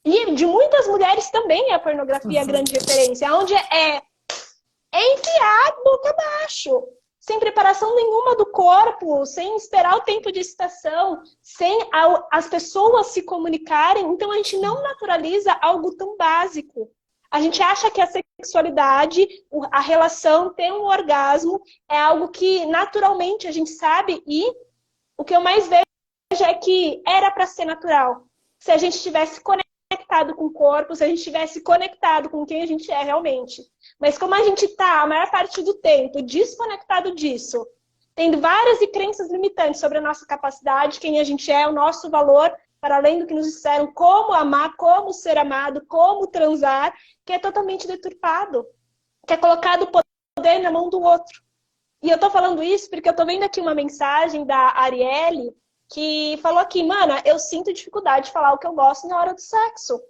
E de muitas mulheres também é a pornografia a grande referência, onde é enfiar boca abaixo, sem preparação nenhuma do corpo, sem esperar o tempo de excitação, sem as pessoas se comunicarem. Então a gente não naturaliza algo tão básico. A gente acha que a sexualidade, a relação, ter um orgasmo é algo que naturalmente a gente sabe, e o que eu mais vejo é que era para ser natural. Se a gente estivesse conectado com o corpo, se a gente estivesse conectado com quem a gente é realmente. Mas como a gente está a maior parte do tempo desconectado disso, tendo várias crenças limitantes sobre a nossa capacidade, quem a gente é, o nosso valor, para além do que nos disseram, como amar, como ser amado, como transar, que é totalmente deturpado, que é colocado o poder na mão do outro. E eu tô falando isso porque eu tô vendo aqui uma mensagem da Arielle, que falou aqui, mana, eu sinto dificuldade de falar o que eu gosto na hora do sexo.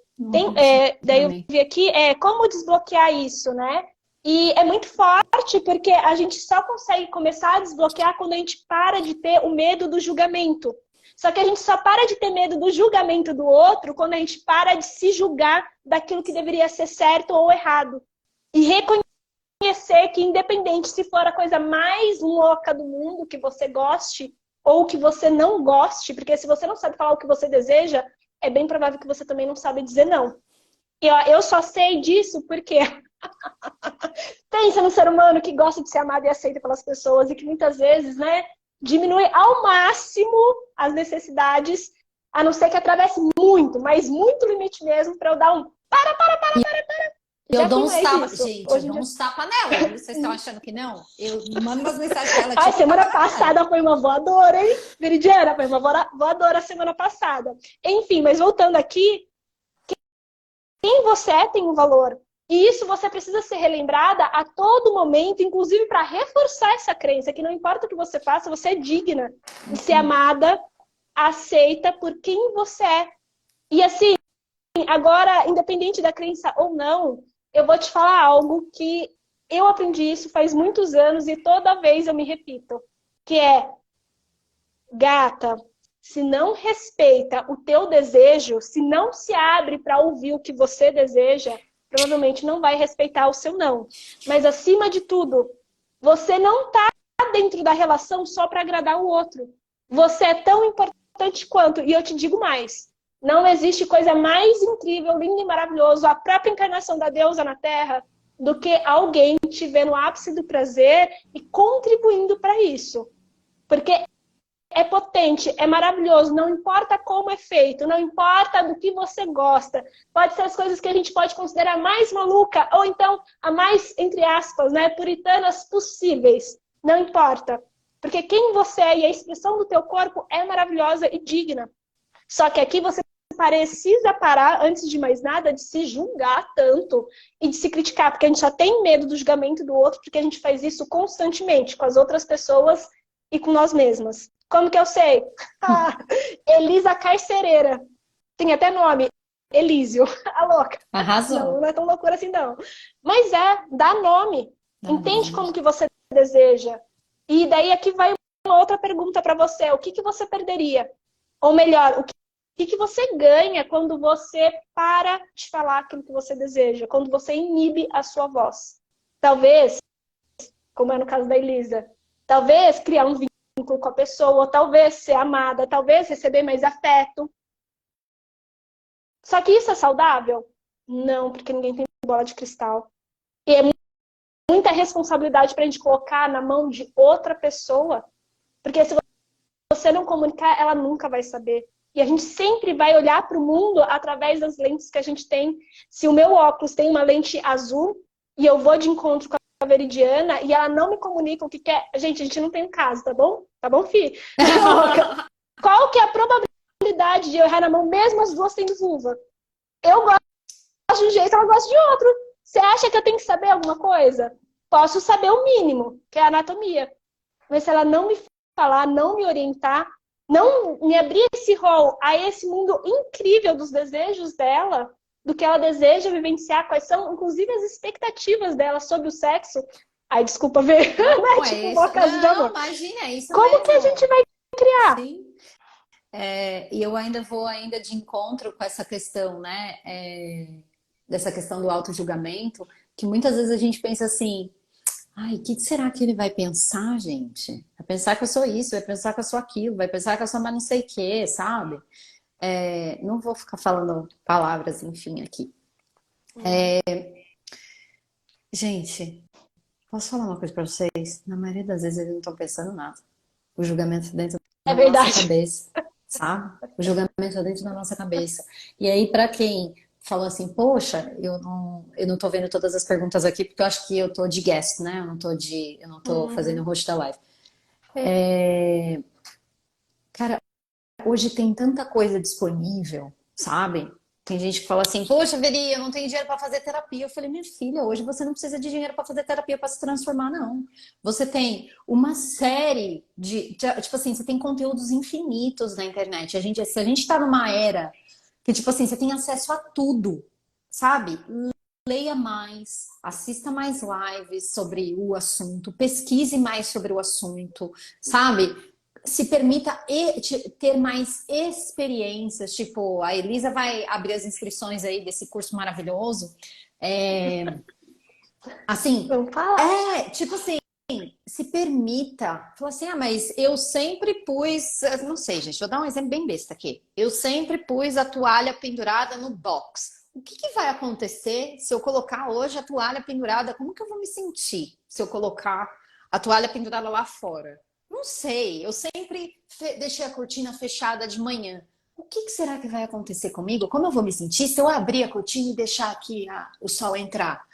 Daí eu vi aqui, como desbloquear isso, né? E é muito forte porque a gente só consegue começar a desbloquear quando a gente para de ter o medo do julgamento. Só que a gente só para de ter medo do julgamento do outro quando a gente para de se julgar daquilo que deveria ser certo ou errado. E reconhecer que, independente se for a coisa mais louca do mundo que você goste ou que você não goste, porque se você não sabe falar o que você deseja, é bem provável que você também não sabe dizer não. E ó, eu só sei disso porque pensa no ser humano que gosta de ser amado e aceito pelas pessoas e que muitas vezes, né, diminui ao máximo as necessidades, a não ser que atravesse muito, mas muito limite mesmo, para eu dar um Eu já dou fui uns mais tapas, isso. gente, eu Hoje em dou dia. uns tapas nela, viu? Vocês estão achando que não? Eu mando umas mensagens pra ela, Ai, tipo, semana tapa na cara. passada foi uma voadora, hein? Veridiana, foi uma voadora semana passada. Enfim, mas voltando aqui, quem você é tem um valor. E isso você precisa ser relembrada a todo momento, inclusive para reforçar essa crença, que não importa o que você faça, você é digna de ser amada, aceita por quem você é. E assim, agora, independente da crença ou não, eu vou te falar algo que eu aprendi isso faz muitos anos e toda vez eu me repito, que é, gata, se não respeita o teu desejo, se não se abre para ouvir o que você deseja, provavelmente não vai respeitar o seu não. Mas acima de tudo, você não está dentro da relação só para agradar o outro. Você é tão importante quanto, e eu te digo mais, não existe coisa mais incrível, linda e maravilhosa, a própria encarnação da deusa na Terra, do que alguém te ver no ápice do prazer e contribuindo para isso. Porque é potente, é maravilhoso, não importa como é feito, não importa do que você gosta. Pode ser as coisas que a gente pode considerar mais maluca, ou então a mais, entre aspas, né, puritanas possíveis. Não importa. Porque quem você é e a expressão do teu corpo é maravilhosa e digna. Só que aqui você precisa parar, antes de mais nada, de se julgar tanto e de se criticar, porque a gente só tem medo do julgamento do outro, porque a gente faz isso constantemente com as outras pessoas e com nós mesmas. Como que eu sei? Elisa Carcereira. Tem até nome. Elísio. A louca. Arrasou. Não é tão loucura assim, não. Mas dá nome. Dá Entende nome. como que você deseja. E daí aqui vai uma outra pergunta para você. O que você perderia? Ou melhor, o que você ganha quando você para de falar aquilo que você deseja? Quando você inibe a sua voz? Talvez, como é no caso da Elisa, talvez criar um vínculo com a pessoa, talvez ser amada, talvez receber mais afeto. Só que isso é saudável? Não, porque ninguém tem bola de cristal. E é muita responsabilidade para a gente colocar na mão de outra pessoa, porque se você não comunicar, ela nunca vai saber. E a gente sempre vai olhar para o mundo através das lentes que a gente tem. Se o meu óculos tem uma lente azul e eu vou de encontro com a Veridiana e ela não me comunica o que quer... Gente, a gente não tem um caso, tá bom? Tá bom, Fih? Qual que é a probabilidade de eu errar na mão, mesmo as duas tendo vulva? Eu gosto de um jeito, ela gosta de outro. Você acha que eu tenho que saber alguma coisa? Posso saber o mínimo, que é a anatomia. Mas se ela não me falar, não me orientar, não me abrir esse rol a esse mundo incrível dos desejos dela, do que ela deseja vivenciar, quais são, inclusive, as expectativas dela sobre o sexo. Ai, desculpa ver, Não, né? é Tipo, isso. uma casa de Não, amor. imagina, é isso Como que a mesmo. gente vai criar? Sim. E eu ainda vou de encontro com essa questão, né? Dessa questão do auto-julgamento, que muitas vezes a gente pensa assim, ai, o que será que ele vai pensar, gente? Vai pensar que eu sou isso, vai pensar que eu sou aquilo, vai pensar que eu sou mais não sei o quê, sabe? Não vou ficar falando palavras, enfim, aqui. Gente, posso falar uma coisa pra vocês? Na maioria das vezes eles não estão pensando nada. O julgamento é dentro É da nossa verdade. cabeça, sabe? O julgamento é dentro da nossa cabeça. E aí, pra quem falou assim, poxa, eu não tô vendo todas as perguntas aqui, porque eu acho que eu tô de guest, né? Eu não tô fazendo host da live. Cara, hoje tem tanta coisa disponível, sabe? Tem gente que fala assim, poxa, Veri, eu não tenho dinheiro para fazer terapia. Eu falei, minha filha, hoje você não precisa de dinheiro para fazer terapia para se transformar, não. Você tem uma série tipo assim, você tem conteúdos infinitos na internet. Se a gente tá numa era que, tipo assim, você tem acesso a tudo, sabe? Leia mais, assista mais lives sobre o assunto, pesquise mais sobre o assunto, sabe? Se permita ter mais experiências, tipo, a Elisa vai abrir as inscrições aí desse curso maravilhoso. Assim, Vamos falar. tipo assim, se permita. Fala assim, mas eu sempre pus, não sei, gente, vou dar um exemplo bem besta aqui. Eu sempre pus a toalha pendurada no box. o que que vai acontecer se eu colocar hoje a toalha pendurada? Como que eu vou me sentir se eu colocar a toalha pendurada lá fora? Não sei, eu sempre deixei a cortina fechada de manhã. O que que será que vai acontecer comigo? Como eu vou me sentir se eu abrir a cortina e deixar aqui o sol entrar?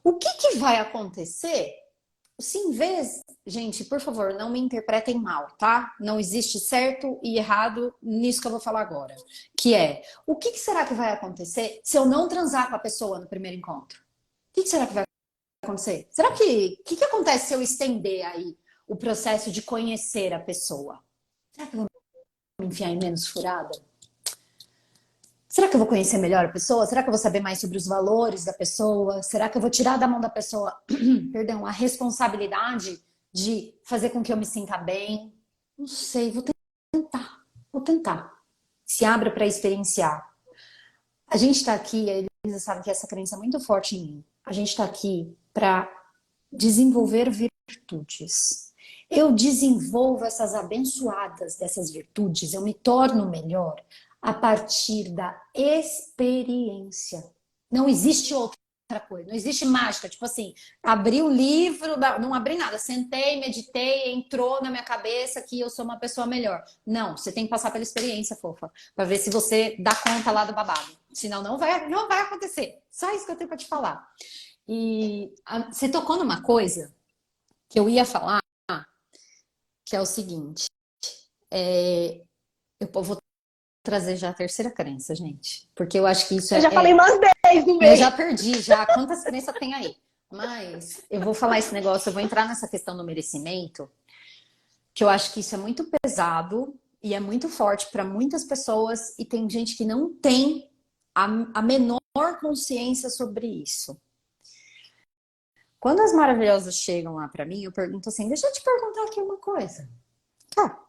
O que que vai acontecer se em vez, gente, por favor, não me interpretem mal, tá? Não existe certo e errado nisso que eu vou falar agora. Que é, o que que será que vai acontecer se eu não transar com a pessoa no primeiro encontro? O que que será que vai acontecer? Será que, o que que acontece se eu estender aí o processo de conhecer a pessoa? Será que eu vou me enfiar em menos furada? Será que eu vou conhecer melhor a pessoa? Será que eu vou saber mais sobre os valores da pessoa? Será que eu vou tirar da mão da pessoa, perdão, a responsabilidade de fazer com que eu me sinta bem? Não sei, tentar, vou tentar. Se abra para experienciar. A gente está aqui, a Elisa sabe que essa crença é muito forte em mim. A gente está aqui para desenvolver virtudes. Eu desenvolvo essas abençoadas dessas virtudes, eu me torno melhor a partir da experiência. Não existe outra coisa, não existe mágica. Tipo assim, abri o livro, não abri nada, sentei, meditei, entrou na minha cabeça que eu sou uma pessoa melhor. Não, você tem que passar pela experiência, fofa, para ver se você dá conta lá do babado. Senão não vai acontecer. Só isso que eu tenho para te falar. E você tocou numa coisa que eu ia falar, que é o seguinte, eu vou trazer já a terceira crença, gente. Porque eu acho que isso Eu já falei umas 10 no meio. Eu já perdi, já. Quantas crenças tem aí? Mas eu vou falar esse negócio, eu vou entrar nessa questão do merecimento, que eu acho que isso é muito pesado e é muito forte para muitas pessoas e tem gente que não tem a menor consciência sobre isso. Quando as maravilhosas chegam lá para mim, eu pergunto assim, deixa eu te perguntar aqui uma coisa. Tá.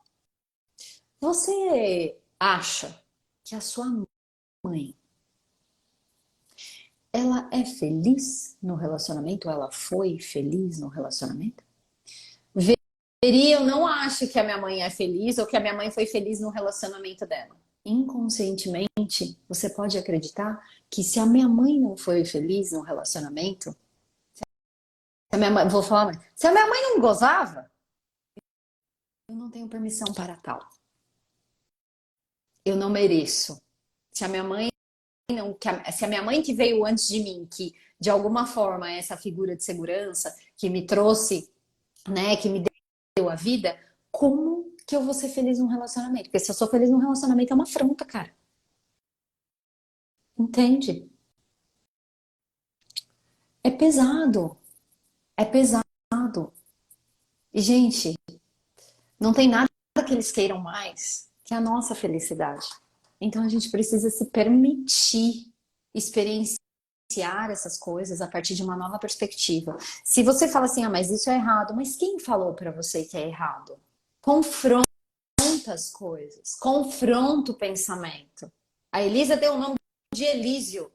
Você acha que a sua mãe, ela é feliz no relacionamento? Ela foi feliz no relacionamento? Eu não acho que a minha mãe é feliz ou que a minha mãe foi feliz no relacionamento dela. Inconscientemente, você pode acreditar que se a minha mãe não foi feliz no relacionamento, vou falar, se a minha mãe não gozava, eu não tenho permissão para tal. Eu não mereço. Se a minha mãe se a minha mãe que veio antes de mim, que de alguma forma é essa figura de segurança, que me trouxe, né, que me deu a vida, como que eu vou ser feliz num relacionamento? Porque se eu sou feliz num relacionamento é uma afronta, cara. Entende? É pesado. É pesado. E, gente, não tem nada que eles queiram mais que a nossa felicidade. Então a gente precisa se permitir experienciar essas coisas a partir de uma nova perspectiva. Se você fala assim, mas isso é errado, mas quem falou para você que é errado? Confronta as coisas, confronta o pensamento. A Elisa deu o nome de Elísio.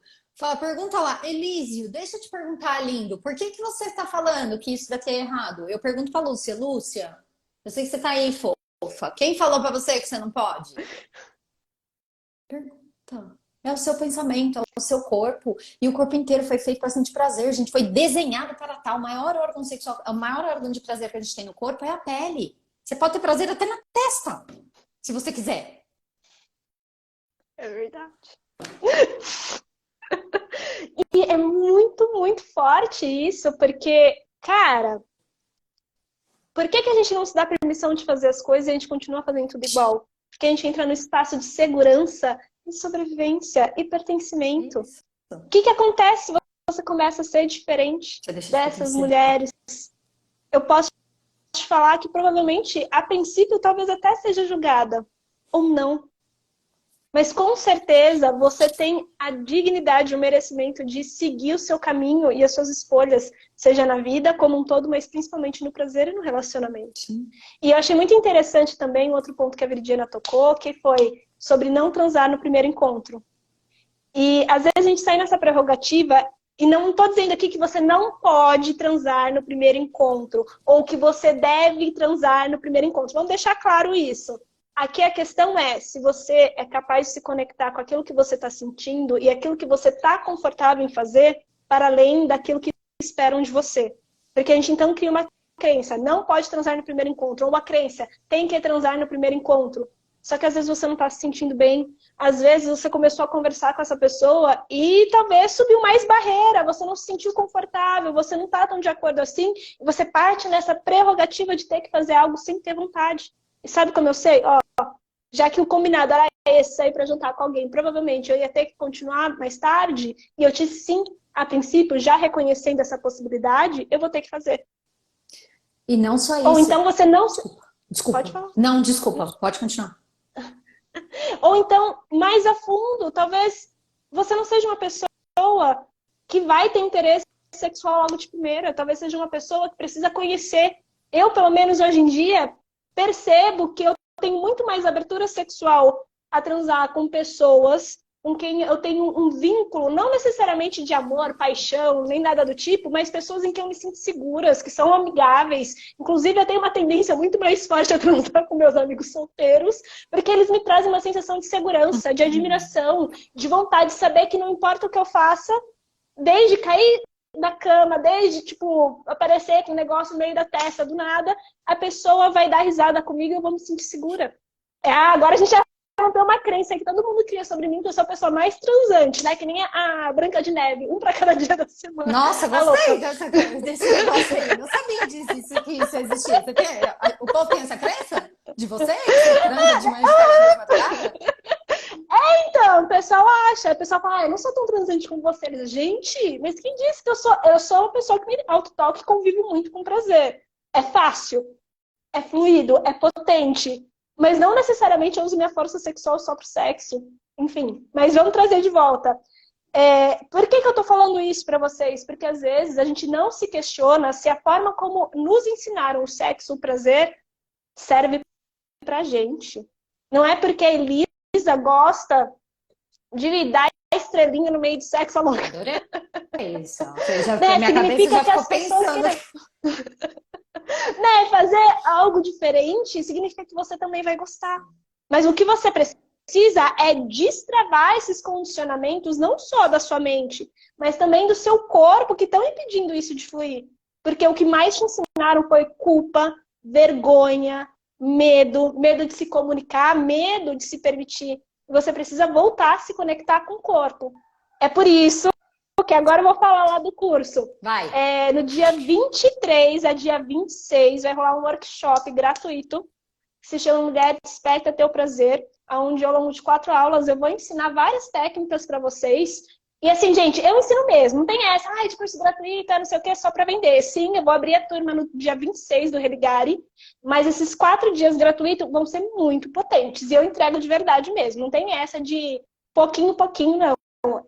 Pergunta lá, Elísio, deixa eu te perguntar, lindo, por que você está falando que isso daqui é errado? Eu pergunto para Lúcia, Lúcia, eu sei que você está aí, fofa. Quem falou para você que você não pode? Pergunta. É o seu pensamento, é o seu corpo. E o corpo inteiro foi feito para sentir prazer. A gente foi desenhado para tal. O maior órgão sexual, o maior órgão de prazer que a gente tem no corpo é a pele. Você pode ter prazer até na testa, se você quiser. É verdade. E é muito, muito forte isso, porque, cara, por que a gente não se dá permissão de fazer as coisas e a gente continua fazendo tudo igual? Porque a gente entra no espaço de segurança e sobrevivência e pertencimento. Isso. O que acontece se você começa a ser diferente dessas mulheres? Eu posso te falar que provavelmente, a princípio, talvez até seja julgada. Ou não. Mas com certeza você tem a dignidade e o merecimento de seguir o seu caminho e as suas escolhas, seja na vida como um todo, mas principalmente no prazer e no relacionamento. Sim. E eu achei muito interessante também um outro ponto que a Viridiana tocou, que foi sobre não transar no primeiro encontro. E às vezes a gente sai nessa prerrogativa, e não estou dizendo aqui que você não pode transar no primeiro encontro, ou que você deve transar no primeiro encontro. Vamos deixar claro isso. Aqui a questão é se você é capaz de se conectar com aquilo que você está sentindo e aquilo que você está confortável em fazer para além daquilo que esperam de você. Porque a gente então cria uma crença, não pode transar no primeiro encontro, ou uma crença, tem que transar no primeiro encontro. Só que às vezes você não está se sentindo bem, às vezes você começou a conversar com essa pessoa e talvez subiu mais barreira, você não se sentiu confortável, você não está tão de acordo assim, e você parte nessa prerrogativa de ter que fazer algo sem ter vontade. E sabe como eu sei? Ó, já que o combinado era esse, sair para jantar com alguém, provavelmente eu ia ter que continuar mais tarde, e eu disse sim, a princípio, já reconhecendo essa possibilidade, eu vou ter que fazer. E não só Ou isso. então você não... Desculpa. Pode falar. Não, desculpa. Pode continuar. Ou então, mais a fundo, talvez você não seja uma pessoa que vai ter interesse sexual logo de primeira. Talvez seja uma pessoa que precisa conhecer. Eu, pelo menos hoje em dia, percebo que eu tenho muito mais abertura sexual a transar com pessoas com quem eu tenho um vínculo, não necessariamente de amor, paixão, nem nada do tipo, mas pessoas em que eu me sinto seguras, que são amigáveis. Inclusive, eu tenho uma tendência muito mais forte a transar com meus amigos solteiros, porque eles me trazem uma sensação de segurança, de admiração, de vontade de saber que não importa o que eu faça, desde cair da cama, desde, tipo, aparecer com um negócio no meio da testa do nada, a pessoa vai dar risada comigo e eu vou me sentir segura. Agora a gente já rompeu uma crença que todo mundo cria sobre mim, que eu sou a pessoa mais transante, né? Que nem a Branca de Neve, um pra cada dia da semana. Nossa, gostei desse negócio aí. Não sabia disso, que isso existia. O povo tem essa crença? De você? Que você transa de manhã, de tarde, de noite, madrugada? Então, o pessoal acha, o pessoal fala, eu não sou tão transante como você. Eles, gente, mas quem disse que eu sou? Eu sou uma pessoa que me autotoque e convive muito com prazer. É fácil, é fluido, é potente. Mas não necessariamente eu uso minha força sexual só pro sexo. Enfim, mas vamos trazer de volta. Por que eu tô falando isso pra vocês? Porque às vezes a gente não se questiona se a forma como nos ensinaram o sexo, o prazer, serve pra gente. Não é porque a Elisa gosta de dar estrelinha no meio de sexo, amor. Adorei isso. Né? Minha cabeça já ficou pensando. Né? Fazer algo diferente significa que você também vai gostar. Mas o que você precisa é destravar esses condicionamentos, não só da sua mente, mas também do seu corpo, que estão impedindo isso de fluir. Porque o que mais te ensinaram foi culpa, vergonha, medo de se comunicar, medo de se permitir. Você precisa voltar a se conectar com o corpo. É por isso que agora eu vou falar lá do curso. Vai. No dia 23 a dia 26 vai rolar um workshop gratuito que se chama Mulher Desperta Teu Prazer, onde ao longo de 4 aulas eu vou ensinar várias técnicas para vocês. E assim, gente, eu ensino mesmo. Não tem essa, de curso gratuito, não sei o que, só para vender. Sim, eu vou abrir a turma no dia 26 do Religare, mas esses 4 dias gratuitos vão ser muito potentes. E eu entrego de verdade mesmo. Não tem essa de pouquinho, não.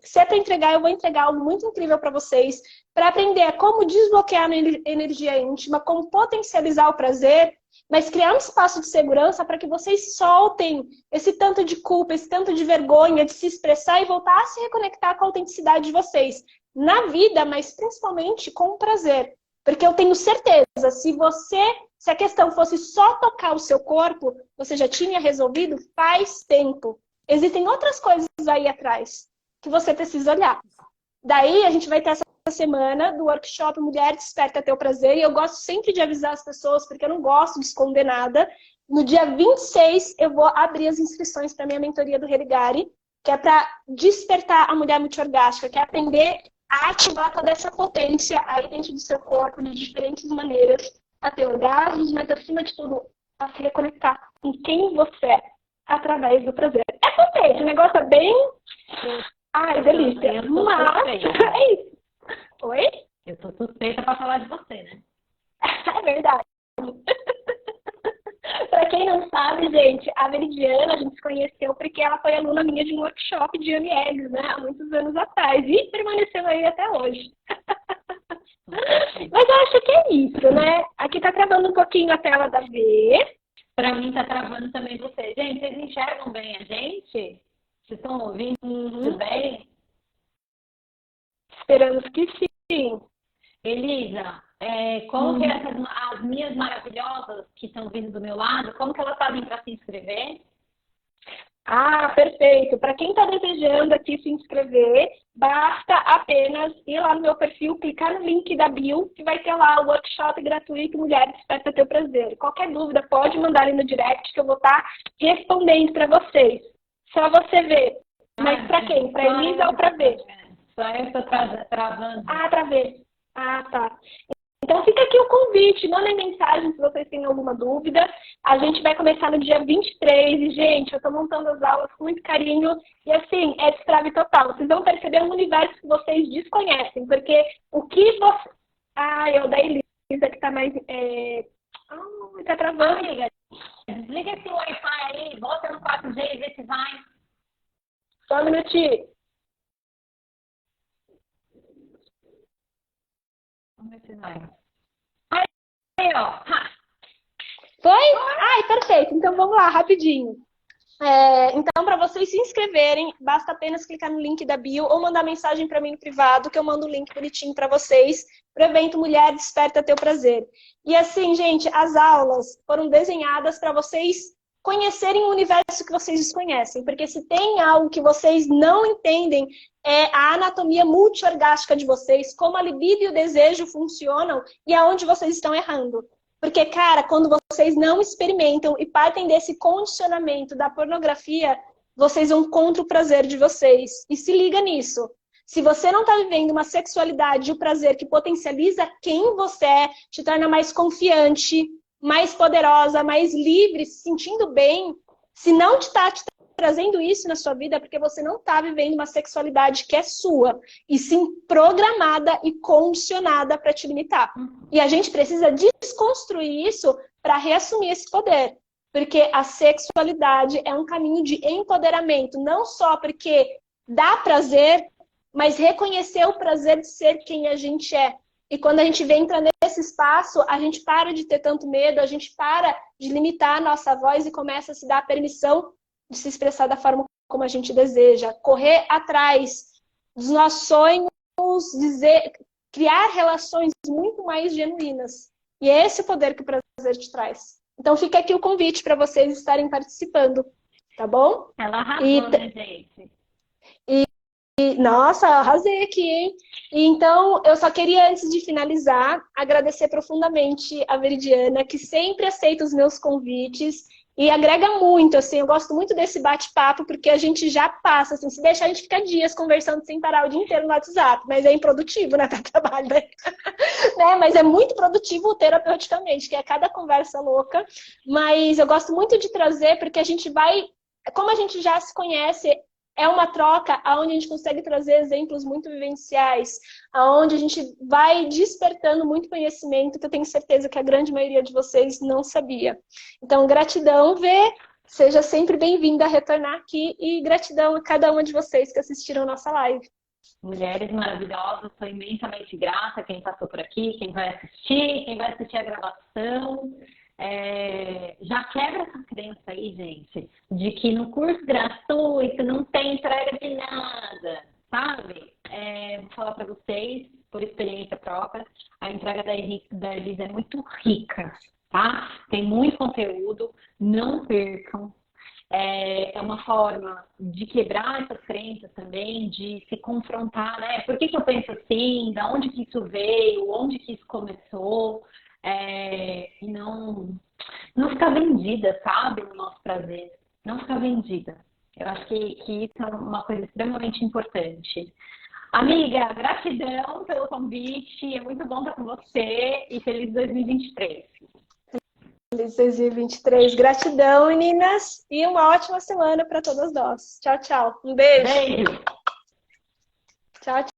Se é para entregar, eu vou entregar algo muito incrível para vocês, para aprender a como desbloquear a energia íntima, como potencializar o prazer, mas criar um espaço de segurança para que vocês soltem esse tanto de culpa, esse tanto de vergonha, de se expressar e voltar a se reconectar com a autenticidade de vocês na vida, mas principalmente com o prazer. Porque eu tenho certeza, se a questão fosse só tocar o seu corpo, você já tinha resolvido faz tempo. Existem outras coisas aí atrás que você precisa olhar. Daí a gente vai ter essa semana do workshop Mulher Desperta Teu Prazer, e eu gosto sempre de avisar as pessoas, porque eu não gosto de esconder nada. No dia 26 eu vou abrir as inscrições para minha mentoria do Religare, que é para despertar a mulher multiorgástica, que é aprender a ativar toda essa potência aí dentro do seu corpo, de diferentes maneiras, a ter orgasmos, mas acima de tudo, a se reconectar com quem você é, através do prazer. É potente, o negócio é bem... Ai, delícia. Mas é isso. Oi? Eu tô suspeita pra falar de você, né? É verdade. Pra quem não sabe, gente, a Veridiana a gente se conheceu porque ela foi aluna minha de um workshop de Yummy Eggs, né? Há muitos anos atrás. E permaneceu aí até hoje. Mas eu acho que é isso, né? Aqui tá travando um pouquinho a tela da V. Pra mim tá travando também você. Gente, vocês enxergam bem a gente? Vocês estão ouvindo tudo bem? Esperamos que sim. Elisa, como que as minhas maravilhosas que estão vindo do meu lado, como que elas fazem para se inscrever? Ah, perfeito. Para quem está desejando aqui se inscrever, basta apenas ir lá no meu perfil, clicar no link da bio, que vai ter lá o workshop gratuito Mulheres Desperta Teu Prazer. Qualquer dúvida, pode mandar ali no direct que eu vou estar respondendo para vocês. Só você ver. Mas para quem? Para Elisa ou para ver? Só eu estou travando. Ah, para ver. Ah, tá. Então fica aqui o convite, mandem mensagem se vocês têm alguma dúvida. A gente vai começar no dia 23 e, gente, eu estou montando as aulas com muito carinho e, assim, é destrave total. Vocês vão perceber um universo que vocês desconhecem, porque o que você... Ah, eu da Elisa que está mais... Tá travando. Amiga, desliga esse Wi-Fi aí, volta no 4G e vê se vai. Só um minutinho. Vamos ver se vai. Aí, ó. Foi? Ai, perfeito. Então vamos lá, rapidinho. Então, para vocês se inscreverem, basta apenas clicar no link da bio ou mandar mensagem para mim no privado, que eu mando o link bonitinho para vocês, para o evento Mulher Desperta Teu Prazer. E assim, gente, as aulas foram desenhadas para vocês conhecerem o universo que vocês desconhecem, porque se tem algo que vocês não entendem, é a anatomia multiorgástica de vocês, como a libido e o desejo funcionam e aonde vocês estão errando. Porque, cara, quando vocês não experimentam e partem desse condicionamento da pornografia, vocês vão contra o prazer de vocês. E se liga nisso. Se você não está vivendo uma sexualidade e o prazer que potencializa quem você é, te torna mais confiante, mais poderosa, mais livre, se sentindo bem, se não está te trazendo isso na sua vida, é porque você não está vivendo uma sexualidade que é sua, e sim programada e condicionada para te limitar. E a gente precisa desconstruir isso para reassumir esse poder. Porque a sexualidade é um caminho de empoderamento, não só porque dá prazer, mas reconhecer o prazer de ser quem a gente é. E quando a gente entra nesse espaço, a gente para de ter tanto medo, a gente para de limitar a nossa voz e começa a se dar a permissão de se expressar da forma como a gente deseja, correr atrás dos nossos sonhos, criar relações muito mais genuínas. E é esse o poder que o prazer te traz. Então fica aqui o convite para vocês estarem participando, tá bom? Ela arrasou, né, gente? Nossa, arrasei aqui, hein? E então, eu só queria, antes de finalizar, agradecer profundamente a Veridiana, que sempre aceita os meus convites e agrega muito, assim, eu gosto muito desse bate-papo, porque a gente já passa, assim, se deixar a gente fica dias conversando sem parar o dia inteiro no WhatsApp, mas é improdutivo, né, para trabalho, né? Mas é muito produtivo terapeuticamente, que é cada conversa louca, mas eu gosto muito de trazer, porque a gente vai, como a gente já se conhece, é uma troca onde a gente consegue trazer exemplos muito vivenciais, onde a gente vai despertando muito conhecimento, que eu tenho certeza que a grande maioria de vocês não sabia. Então, gratidão, Vê, seja sempre bem-vinda a retornar aqui e gratidão a cada uma de vocês que assistiram a nossa live. Mulheres maravilhosas, sou imensamente grata a quem passou por aqui, quem vai assistir a gravação. Já quebra essa crença aí, gente, de que no curso gratuito não tem entrega de nada, sabe? Vou falar para vocês, por experiência própria, a entrega da Elisa é muito rica, tá? Tem muito conteúdo, não percam. É uma forma de quebrar essas crenças também, de se confrontar, né? Por que eu penso assim? Da onde que isso veio? Onde que isso começou? E não ficar vendida, sabe, no nosso prazer. Não ficar vendida. Eu acho que isso é uma coisa extremamente importante. Amiga, gratidão pelo convite. É muito bom estar com você e feliz 2023. Feliz 2023. Gratidão, meninas. E uma ótima semana para todas nós. Tchau, tchau. Um beijo. Beijo. Tchau, tchau.